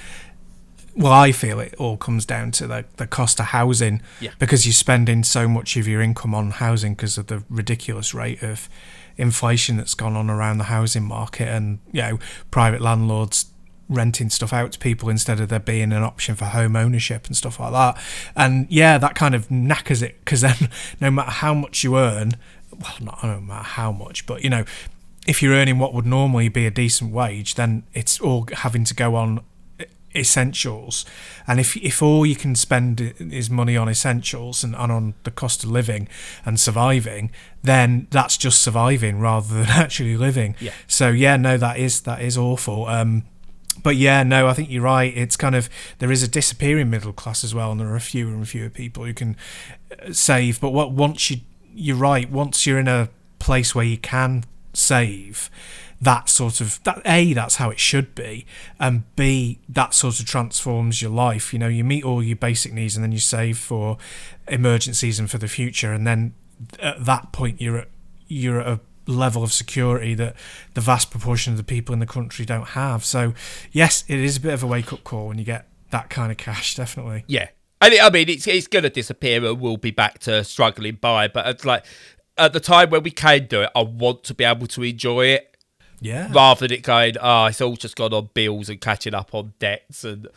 well, I feel it all comes down to the cost of housing, because you're spending so much of your income on housing because of the ridiculous rate of inflation that's gone on around the housing market, and, you know, private landlords renting stuff out to people instead of there being an option for home ownership and stuff like that. And yeah, that kind of knackers it, because then no matter how much you earn, well, not no matter how much, but, you know, if you're earning what would normally be a decent wage, then it's all having to go on essentials. And if all you can spend is money on essentials and on the cost of living and surviving, then that's just surviving rather than actually living. Yeah. So yeah, no, that is awful. But yeah, no, I think you're right. It's kind of, there is a disappearing middle class as well, and there are fewer and fewer people who can save. But you're right, once you're in a place where you can save, that's how it should be, and B, that sort of transforms your life. You know, you meet all your basic needs and then you save for emergencies and for the future, and then at that point you're at a level of security that the vast proportion of the people in the country don't have. So yes, it is a bit of a wake-up call when you get that kind of cash, definitely. Yeah. And it's going to disappear and we'll be back to struggling by, but it's like, at the time when we can do it, I want to be able to enjoy it. Yeah. Rather than it going, it's all just gone on bills and catching up on debts and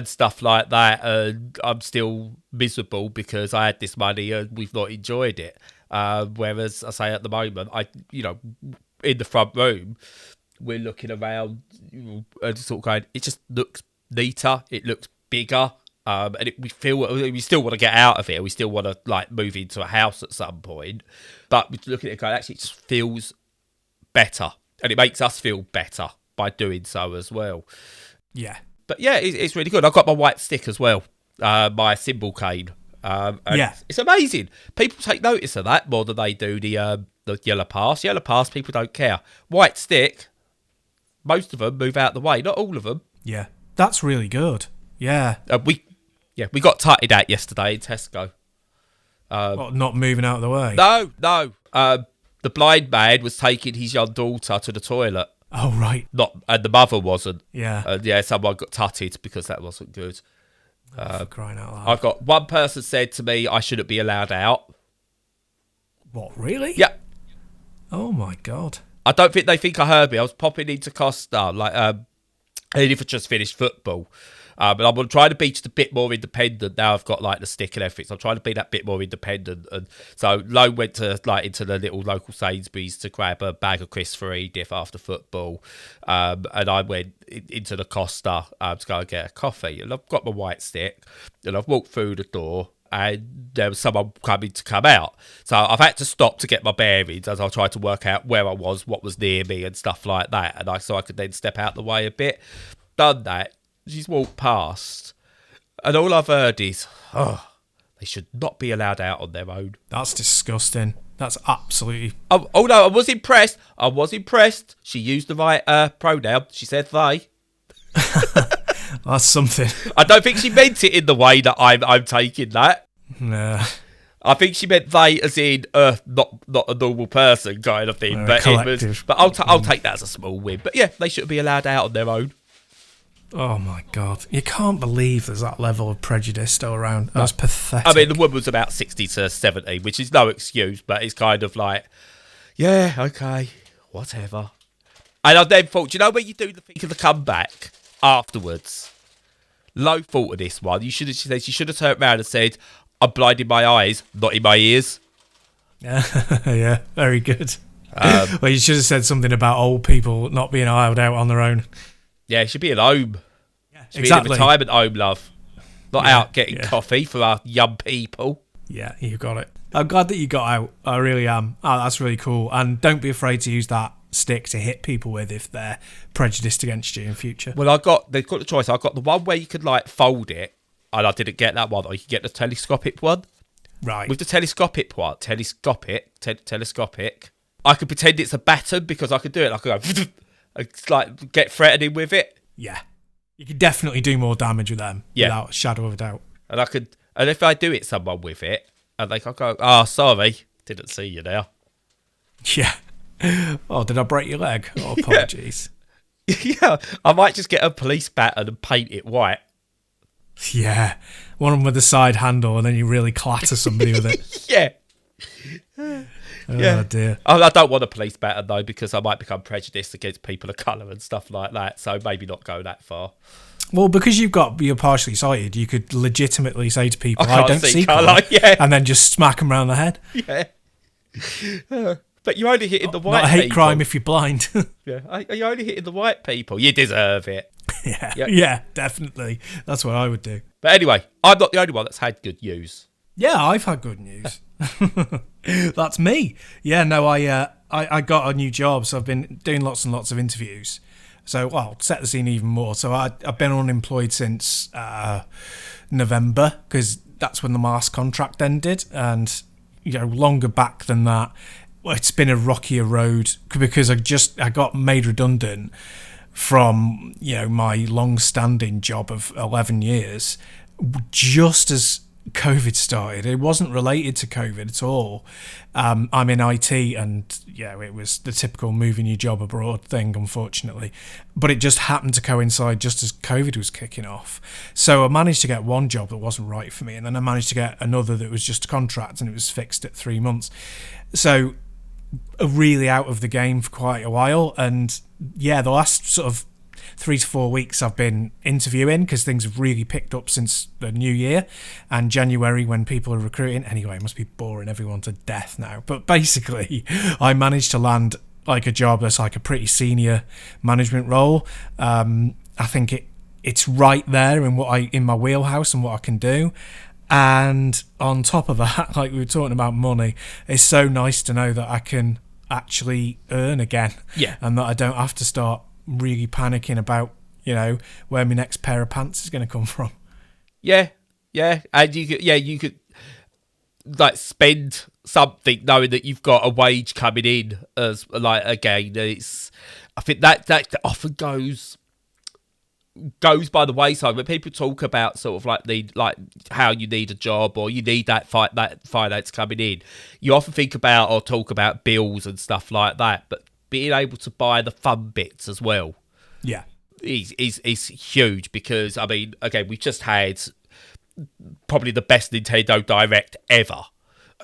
stuff like that, and I'm still miserable because I had this money and we've not enjoyed it. Whereas I say at the moment, in the front room, we're looking around and sort of going, it just looks neater, it looks bigger, and we still want to get out of it. We still want to like move into a house at some point, but we're looking at it going, actually, it just feels better, and it makes us feel better by doing so as well. Yeah. But yeah, it's really good. I've got my white stick as well, my symbol cane. It's amazing. People take notice of that more than they do the yellow pass. Yellow pass, people don't care. White stick, most of them move out the way. Not all of them. Yeah, that's really good. Yeah. We got tutted out yesterday in Tesco. Not moving out of the way? No. The blind man was taking his young daughter to the toilet. Oh, right. And the mother wasn't. Yeah. Someone got tutted because that wasn't good. For crying out loud. I've got one person said to me I shouldn't be allowed out. What, really? Yeah. Oh my God. I don't think they think I heard me. I was popping into Costa, And if I just finished football. And I'm trying to be just a bit more independent now. I've got like the stick and everything. So I'm trying to be that bit more independent. And so Lo went to like into the little local Sainsbury's to grab a bag of crisps for Edith after football. And I went into the Costa to go and get a coffee. And I've got my white stick and I've walked through the door and there was someone coming to come out. So I've had to stop to get my bearings as I tried to work out where I was, what was near me and stuff like that. And so I could then step out the way a bit. Done that. She's walked past, and all I've heard is, "Oh, they should not be allowed out on their own." That's disgusting. That's absolutely... Oh no, I was impressed. She used the right pronoun. She said they. That's something. I don't think she meant it in the way that I'm taking that. Nah. I think she meant they as in not a normal person kind of thing. But collective. I'll take that as a small win. But yeah, they shouldn't be allowed out on their own. Oh my God. You can't believe there's that level of prejudice still around. That's pathetic. I mean, the woman was about 60 to 70, which is no excuse, but it's kind of like, yeah, okay, whatever. And I then thought, you know when you do the thing of the comeback afterwards? Low thought of this one. She should have turned around and said, I'm blind in my eyes, not in my ears. Yeah, very good. Well, you should have said something about old people not being allowed out on their own. Yeah, it should be at home. Yeah, should be in a retirement home, love. Not out getting yeah. coffee for our young people. Yeah, you got it. I'm glad that you got out. I really am. Oh, that's really cool. And don't be afraid to use that stick to hit people with if they're prejudiced against you in future. Well, they've got the choice. I got the one where you could like fold it, and I didn't get that one. Or you could get the telescopic one. Right. With the telescopic, I could pretend it's a baton because I could do it. I could go, like, get threatening with it. Yeah. You could definitely do more damage with them without a shadow of a doubt. And if I do hit someone with it, and they can go, oh, sorry, didn't see you now. Yeah. Oh, did I break your leg? Oh, apologies. Yeah, I might just get a police baton and paint it white. Yeah. One of them with the side handle, and then you really clatter somebody with it. Yeah. Oh, dear. I don't want a police baton, though, because I might become prejudiced against people of colour and stuff like that, so maybe not go that far. Well, because you're partially sighted, you could legitimately say to people, I don't see colour, and then just smack them around the head. Yeah. But you're only hitting the white people. Not a hate crime if you're blind. Yeah, you're only hitting the white people. You deserve it. Yeah, definitely. That's what I would do. But anyway, I'm not the only one that's had good news. Yeah, I've had good news. That's me. Yeah, no, I got a new job, so I've been doing lots and lots of interviews. So, well, set the scene even more. So I've been unemployed since November, because that's when the last contract ended. And, longer back than that, it's been a rockier road, because I got made redundant from, my long-standing job of 11 years, just as COVID started. It wasn't related to COVID at all. I'm in IT, and it was the typical moving your job abroad thing, unfortunately. But it just happened to coincide just as COVID was kicking off. So I managed to get one job that wasn't right for me, and then I managed to get another that was just a contract, and it was fixed at 3 months. So really out of the game for quite a while, and the last sort of 3 to 4 weeks I've been interviewing, because things have really picked up since the new year and January, when people are recruiting. Anyway, it must be boring everyone to death now, but basically I managed to land like a job that's like a pretty senior management role. I think it's right there in my wheelhouse and what I can do. And on top of that, like we were talking about money, it's so nice to know that I can actually earn again. Yeah. And that I don't have to start really panicking about, where my next pair of pants is going to come from. Yeah. And you could like spend something knowing that you've got a wage coming in as like, again, I think that often goes by the wayside when people talk about sort of like how you need a job or you need that finance coming in. You often think about or talk about bills and stuff like that, but being able to buy the fun bits as well, is huge. Because I mean, again, we've just had probably the best Nintendo Direct ever,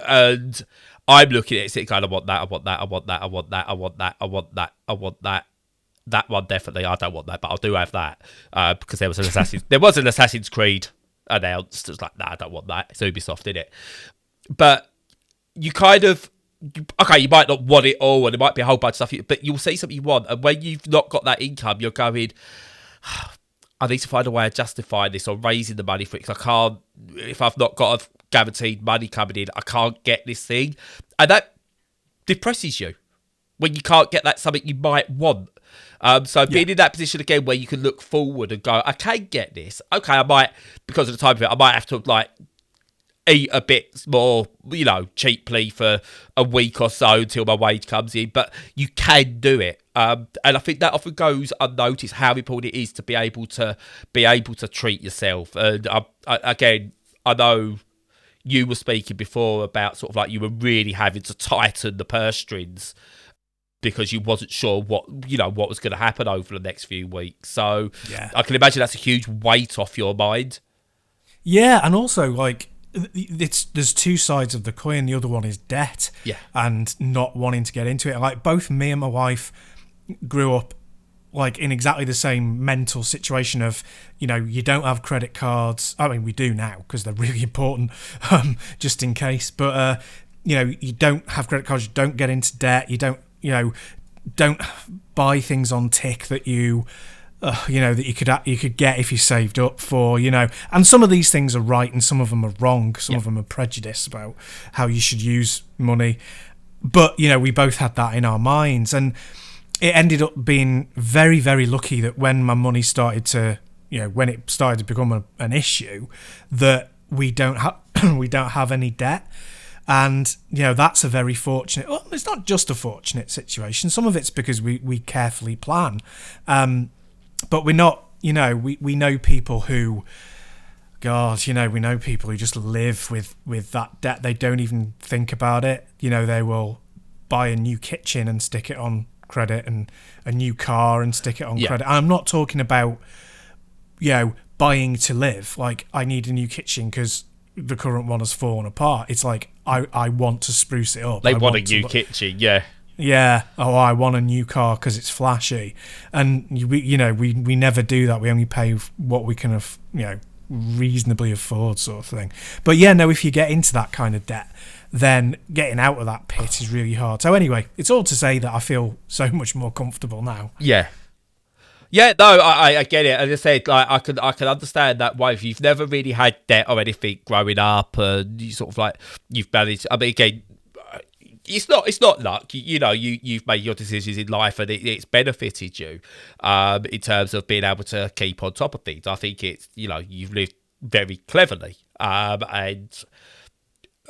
and I'm looking at it, kind of want that, I want that, I want that, I want that, I want that, I want that, I want that. That one definitely. I don't want that, but I do have that because there was an Assassin's Creed announced. It was like, nah, I don't want that. It's Ubisoft, in it. But you kind of, okay, you might not want it all, and there might be a whole bunch of stuff, but you'll see something you want, and when you've not got that income, you're going, I need to find a way of justifying this or raising the money for it, because I can't, if I've not got a guaranteed money coming in, I can't get this thing. And that depresses you when you can't get that something you might want. So being in that position again where you can look forward and go, I can get this. Okay, I might, because of the time of it, I might have to like eat a bit more, you know, cheaply for a week or so until my wage comes in, but you can do it. And I think that often goes unnoticed how important it is to be able to treat yourself. And again, I know you were speaking before about sort of like you were really having to tighten the purse strings because you wasn't sure what was going to happen over the next few weeks. So yeah. I can imagine that's a huge weight off your mind. Yeah, and also like there's two sides of the coin. The other one is debt, and not wanting to get into it. Like both me and my wife grew up like in exactly the same mental situation of, you know, you don't have credit cards. I mean, we do now because they're really important, just in case. But you know, you don't have credit cards. You don't get into debt. You don't, you know, don't buy things on tick that you know, that you could get if you saved up for, you know. And some of these things are right and some of them are wrong. Some of them are prejudiced about how you should use money. But, you know, we both had that in our minds. And it ended up being very, very lucky that when my money started to, you know, when it started to become an issue, that we don't have any debt. And, you know, that's a very fortunate, well, it's not just a fortunate situation. Some of it's because we carefully plan. But we're not, you know, we know people who, God, you know, we know people who just live with that debt. They don't even think about it. You know, they will buy a new kitchen and stick it on credit, and a new car and stick it on credit. And I'm not talking about, you know, buying to live. Like, I need a new kitchen because the current one has fallen apart. It's like, I want to spruce it up. They want a new kitchen, yeah. Yeah. Oh, I want a new car because it's flashy, and we never do that. We only pay what we can, reasonably afford, sort of thing. But yeah, no, if you get into that kind of debt, then getting out of that pit is really hard. So anyway, it's all to say that I feel so much more comfortable now. Yeah. Yeah, no, I get it. As I said, like I can understand that way. If you've never really had debt or anything growing up, and you sort of like you've managed. I mean, again, it's not luck. You know, you've made your decisions in life, and it's benefited you in terms of being able to keep on top of things. I think it's, you know, you've lived very cleverly, and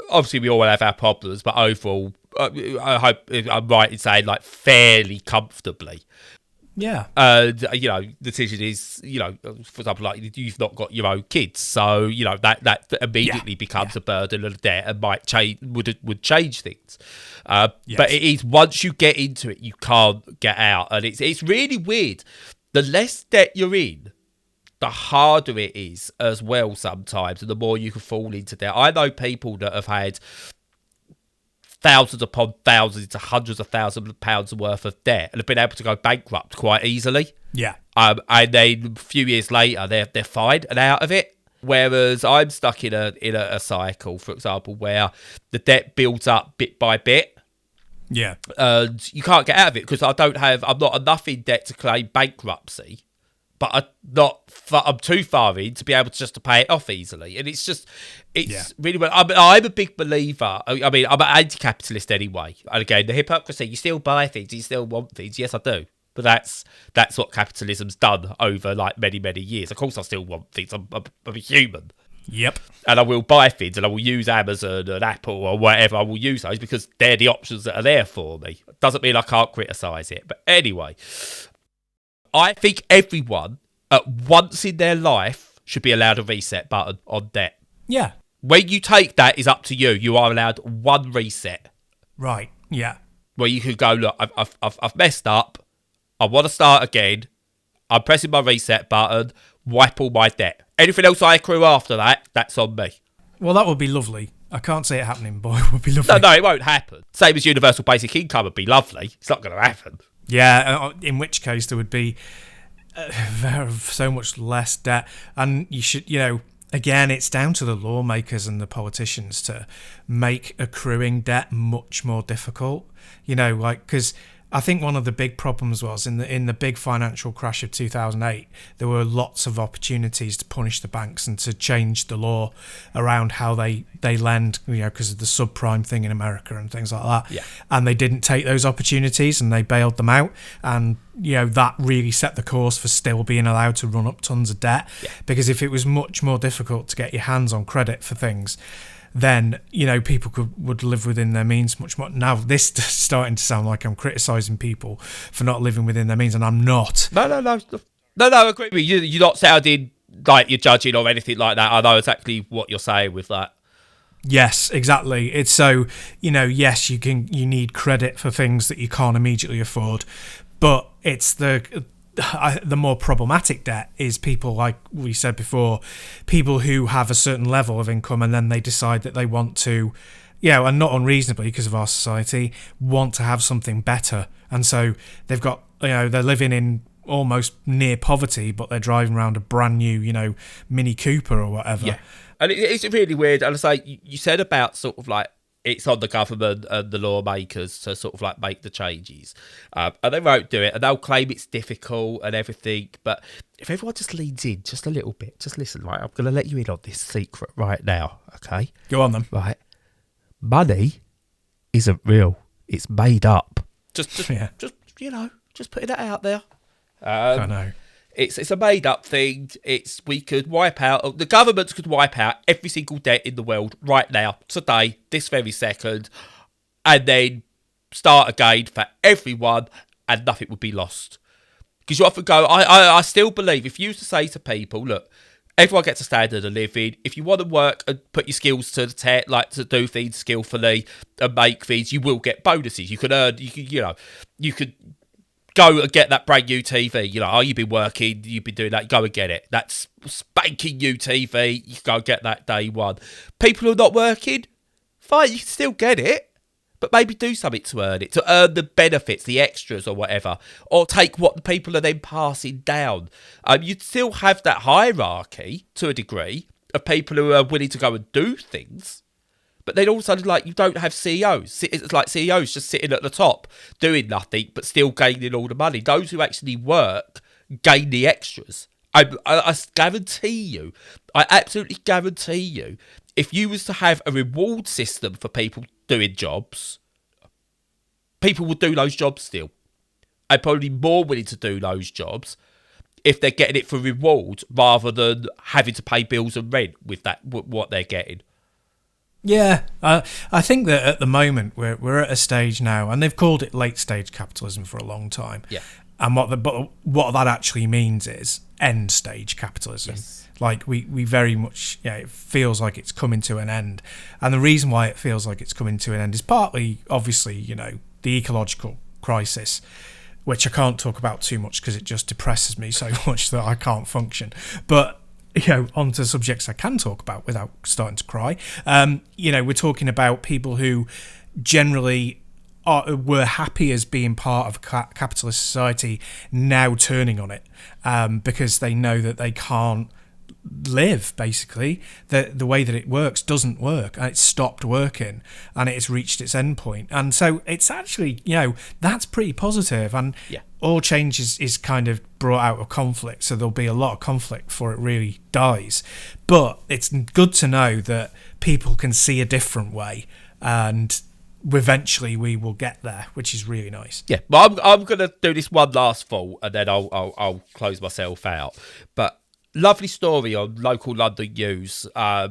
obviously we all have our problems, but overall, I hope I'm right in saying like fairly comfortably. Yeah. You know, the decision is, you know, for example, like you've not got your own kids, so you know that immediately becomes a burden and a debt, and might change would change things. But it is, once you get into it, you can't get out, and it's really weird. The less debt you're in, the harder it is as well sometimes, and the more you can fall into debt. I know people that have had thousands upon thousands to hundreds of thousands of pounds worth of debt and have been able to go bankrupt quite easily. Yeah. And then a few years later, they're fine and out of it. Whereas I'm stuck in a cycle, for example, where the debt builds up bit by bit. Yeah. And you can't get out of it because I'm not enough in debt to claim bankruptcy, but I'm too far in to be able to pay it off easily. And it's really well. I'm a big believer. I mean, I'm an anti-capitalist anyway. And again, the hypocrisy, you still buy things, you still want things. Yes, I do. But that's what capitalism's done over like many, many years. Of course I still want things. I'm a human. Yep. And I will buy things, and I will use Amazon and Apple or whatever. I will use those because they're the options that are there for me. Doesn't mean I can't criticise it. But anyway, I think everyone at once in their life should be allowed a reset button on debt. Yeah. When you take that, is up to you. You are allowed one reset. Right. Yeah. Where you could go, look, I've messed up. I want to start again. I'm pressing my reset button. Wipe all my debt. Anything else I accrue after that, that's on me. Well, that would be lovely. I can't see it happening, but it would be lovely. No, it won't happen. Same as universal basic income would be lovely. It's not going to happen. Yeah, in which case there would be so much less debt. And you should, again, it's down to the lawmakers and the politicians to make accruing debt much more difficult. Because I think one of the big problems was in the big financial crash of 2008, there were lots of opportunities to punish the banks and to change the law around how they lend, because of the subprime thing in America and things like that. Yeah. And they didn't take those opportunities and they bailed them out. And, that really set the course for still being allowed to run up tons of debt. Yeah. Because if it was much more difficult to get your hands on credit for things, then people would live within their means much more. Now this is starting to sound like I'm criticising people for not living within their means, and I'm not. No, I agree with you. You're not sounding like you're judging or anything like that. I know exactly what you're saying with that. Yes, exactly. It's so, yes, you need credit for things that you can't immediately afford, but it's the more problematic debt is people, like we said before, people who have a certain level of income and then they decide that they want to, and not unreasonably because of our society, want to have something better. And so they've got, they're living in almost near poverty, but they're driving around a brand new, Mini Cooper or whatever. Yeah. And it's really weird. And I say, you said about sort of like, it's on the government and the lawmakers to sort of like make the changes. And they won't do it. And they'll claim it's difficult and everything. But if everyone just leans in just a little bit, just listen, right? I'm going to let you in on this secret right now, okay? Go on then. Right. Money isn't real. It's made up. Just putting that out there. I know. It's a made up thing. We could wipe out, the governments could wipe out every single debt in the world right now, today, this very second, and then start again for everyone, and nothing would be lost. Because you often go, I still believe, if you used to say to people, look, everyone gets a standard of living. If you want to work and put your skills to the test, like to do things skillfully and make things, you will get bonuses. You could earn, you could go and get that brand new TV. You've been working, you've been doing that, go and get it. That's spanking new TV. You can go and get that day one. People who are not working, fine, you can still get it, but maybe do something to earn it, to earn the benefits, the extras or whatever, or take what the people are then passing down. You'd still have that hierarchy to a degree of people who are willing to go and do things. But then also, like, you don't have CEOs. It's like CEOs just sitting at the top, doing nothing, but still gaining all the money. Those who actually work gain the extras. I guarantee you, I absolutely guarantee you, if you was to have a reward system for people doing jobs, people would do those jobs still. And probably more willing to do those jobs if they're getting it for reward rather than having to pay bills and rent with that what they're getting. Yeah, I think that at the moment we're at a stage now, and they've called it late stage capitalism for a long time. Yeah, and what that actually means is end stage capitalism. Yes. Like we very much, it feels like it's coming to an end, and the reason why it feels like it's coming to an end is partly, obviously, the ecological crisis, which I can't talk about too much because it just depresses me so much that I can't function. But onto subjects I can talk about without starting to cry. We're talking about people who generally were happy as being part of a capitalist society now turning on it because they know that they can't live, basically. The way that it works doesn't work, and it's stopped working, and it's reached its end point. And so it's actually, that's pretty positive. And all change is kind of brought out of conflict, so there'll be a lot of conflict before it really dies. But it's good to know that people can see a different way, and eventually we will get there, which is really nice. Yeah, but I'm going to do this one last thought, and then I'll close myself out. But lovely story on local London news a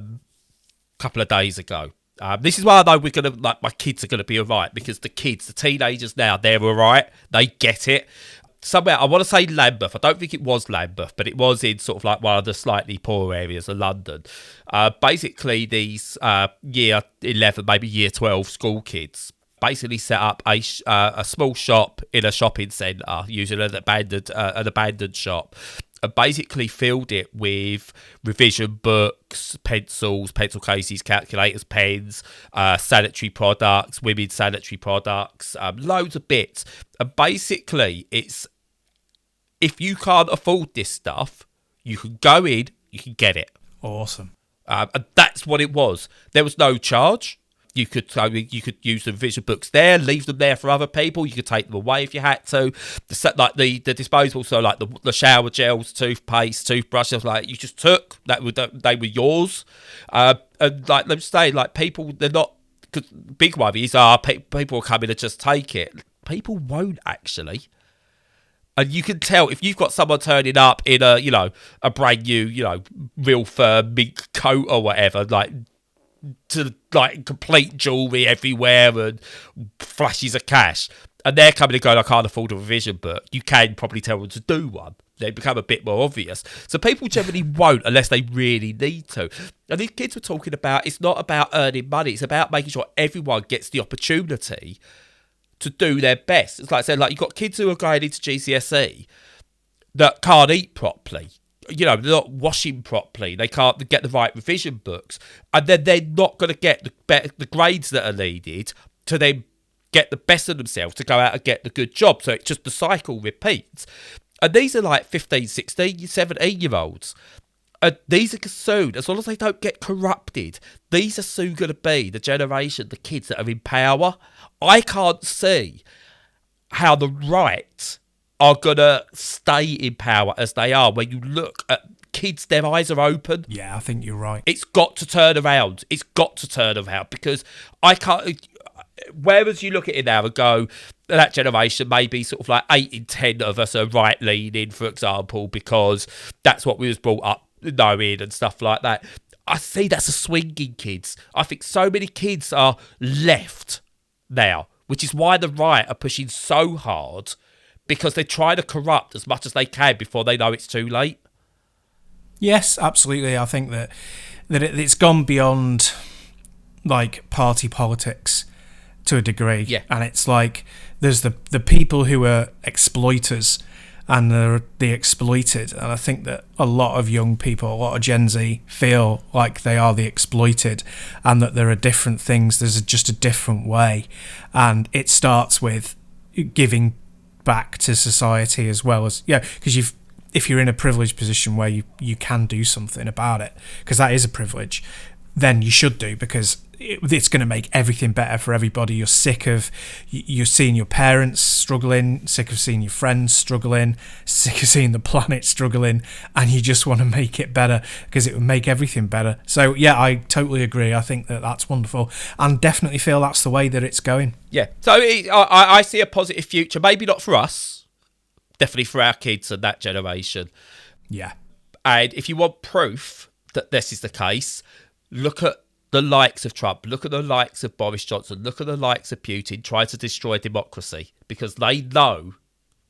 couple of days ago. This is why I know we're going to, like, my kids are going to be all right, because the teenagers now, they're all right. They get it. Somewhere, I want to say Lambeth. I don't think it was Lambeth, but it was in sort of like one of the slightly poorer areas of London. Basically, these year 11, maybe year 12 school kids basically set up a small shop in a shopping centre using an abandoned shop, and basically filled it with revision books, books, pencils, pencil cases, calculators, pens, sanitary products, women's sanitary products, loads of bits. And basically, it's if you can't afford this stuff, you can go in, you can get it. Awesome. And that's what it was. There was no charge. You could use the revision books there, leave them there for other people. You could take them away if you had to. The disposables, so like the shower gels, toothpaste, toothbrushes, like you just took they were yours. And like let's say, like people, they're not. Cause big worries are people will come in and just take it. People won't actually. And you can tell if you've got someone turning up in a brand new, real fur mink coat or whatever, to complete jewellery everywhere and flashes of cash, and they're coming and going, I can't afford a revision book. You can probably tell them to do one. They become a bit more obvious. So people generally won't unless they really need to. And these kids were talking about, it's not about earning money. It's about making sure everyone gets the opportunity to do their best. It's like I said, like you've got kids who are going into GCSE that can't eat properly. They're not washing properly. They can't get the right revision books, and then they're not going to get the grades that are needed to then get the best of themselves to go out and get the good job. So it's just the cycle repeats. And these are like 15, 16, 17-year-olds. And these are soon, as long as they don't get corrupted, these are soon going to be the generation, the kids that are in power. I can't see how the right are going to stay in power as they are. When you look at kids, their eyes are open. Yeah, I think you're right. It's got to turn around. It's got to turn around because I can't... Whereas you look at it now and go, that generation, maybe sort of like 8 in 10 of us are right-leaning, for example, because that's what we was brought up knowing and stuff like that. I see that's a swinging kids. I think so many kids are left now, which is why the right are pushing so hard, because they're trying to corrupt as much as they can before they know it's too late. Yes, absolutely. I think that it's gone beyond like party politics to a degree. Yeah. And it's like there's the people who are exploiters and the exploited. And I think that a lot of young people, a lot of Gen Z feel like they are the exploited and that there are different things. There's just a different way. And it starts with giving back to society as well as, because if you're in a privileged position where you can do something about it, because that is a privilege, then you should do, because it's going to make everything better for everybody. You're sick of you're seeing your parents struggling, sick of seeing your friends struggling, sick of seeing the planet struggling, and you just want to make it better because it will make everything better. So yeah, I totally agree. I think that's wonderful, and definitely feel that's the way that it's going. Yeah, so I see a positive future, maybe not for us, definitely for our kids and that generation. Yeah. And if you want proof that this is the case, look at the likes of Trump, look at the likes of Boris Johnson, look at the likes of Putin try to destroy democracy, because they know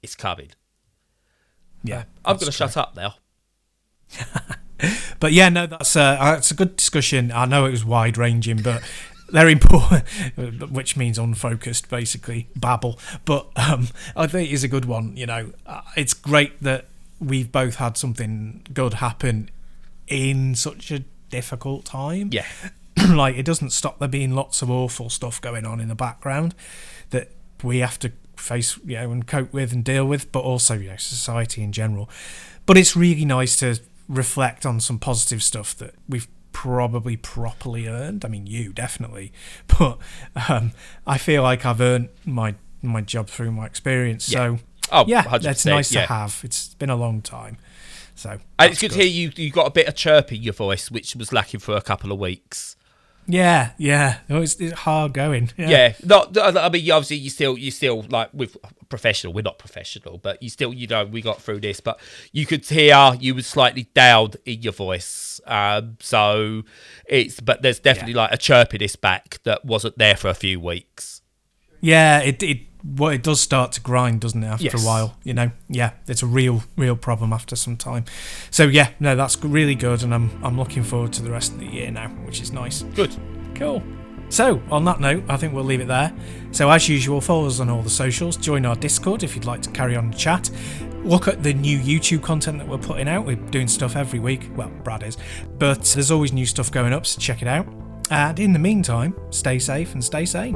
it's coming. Yeah, I'm going to shut up now. But yeah, no, that's a good discussion. I know it was wide ranging, but they're important, which means unfocused, basically babble. But I think it is a good one. It's great that we've both had something good happen in such a difficult time. Yeah. Like, it doesn't stop there being lots of awful stuff going on in the background that we have to face, and cope with and deal with, but also, society in general. But it's really nice to reflect on some positive stuff that we've probably properly earned. I mean, you definitely, but I feel like I've earned my job through my experience. Yeah. So it's nice to have. It's been a long time. So and it's good to hear you got a bit of chirp in your voice, which was lacking for a couple of weeks. Yeah. It's hard going. Yeah. I mean, obviously, you still like with professional. We're not professional, but you still, we got through this. But you could hear you were slightly down in your voice. So but there's definitely like a chirpiness back that wasn't there for a few weeks. Yeah, it does start to grind, doesn't it, after a while, Yeah, it's a real problem after some time. So yeah, no, that's really good, and I'm looking forward to the rest of the year now, which is nice. Good. Cool. So, on that note, I think we'll leave it there. So, as usual, follow us on all the socials, join our Discord if you'd like to carry on the chat. Look at the new YouTube content that we're putting out. We're doing stuff every week. Well, Brad is. But there's always new stuff going up, so check it out. And in the meantime, stay safe and stay sane.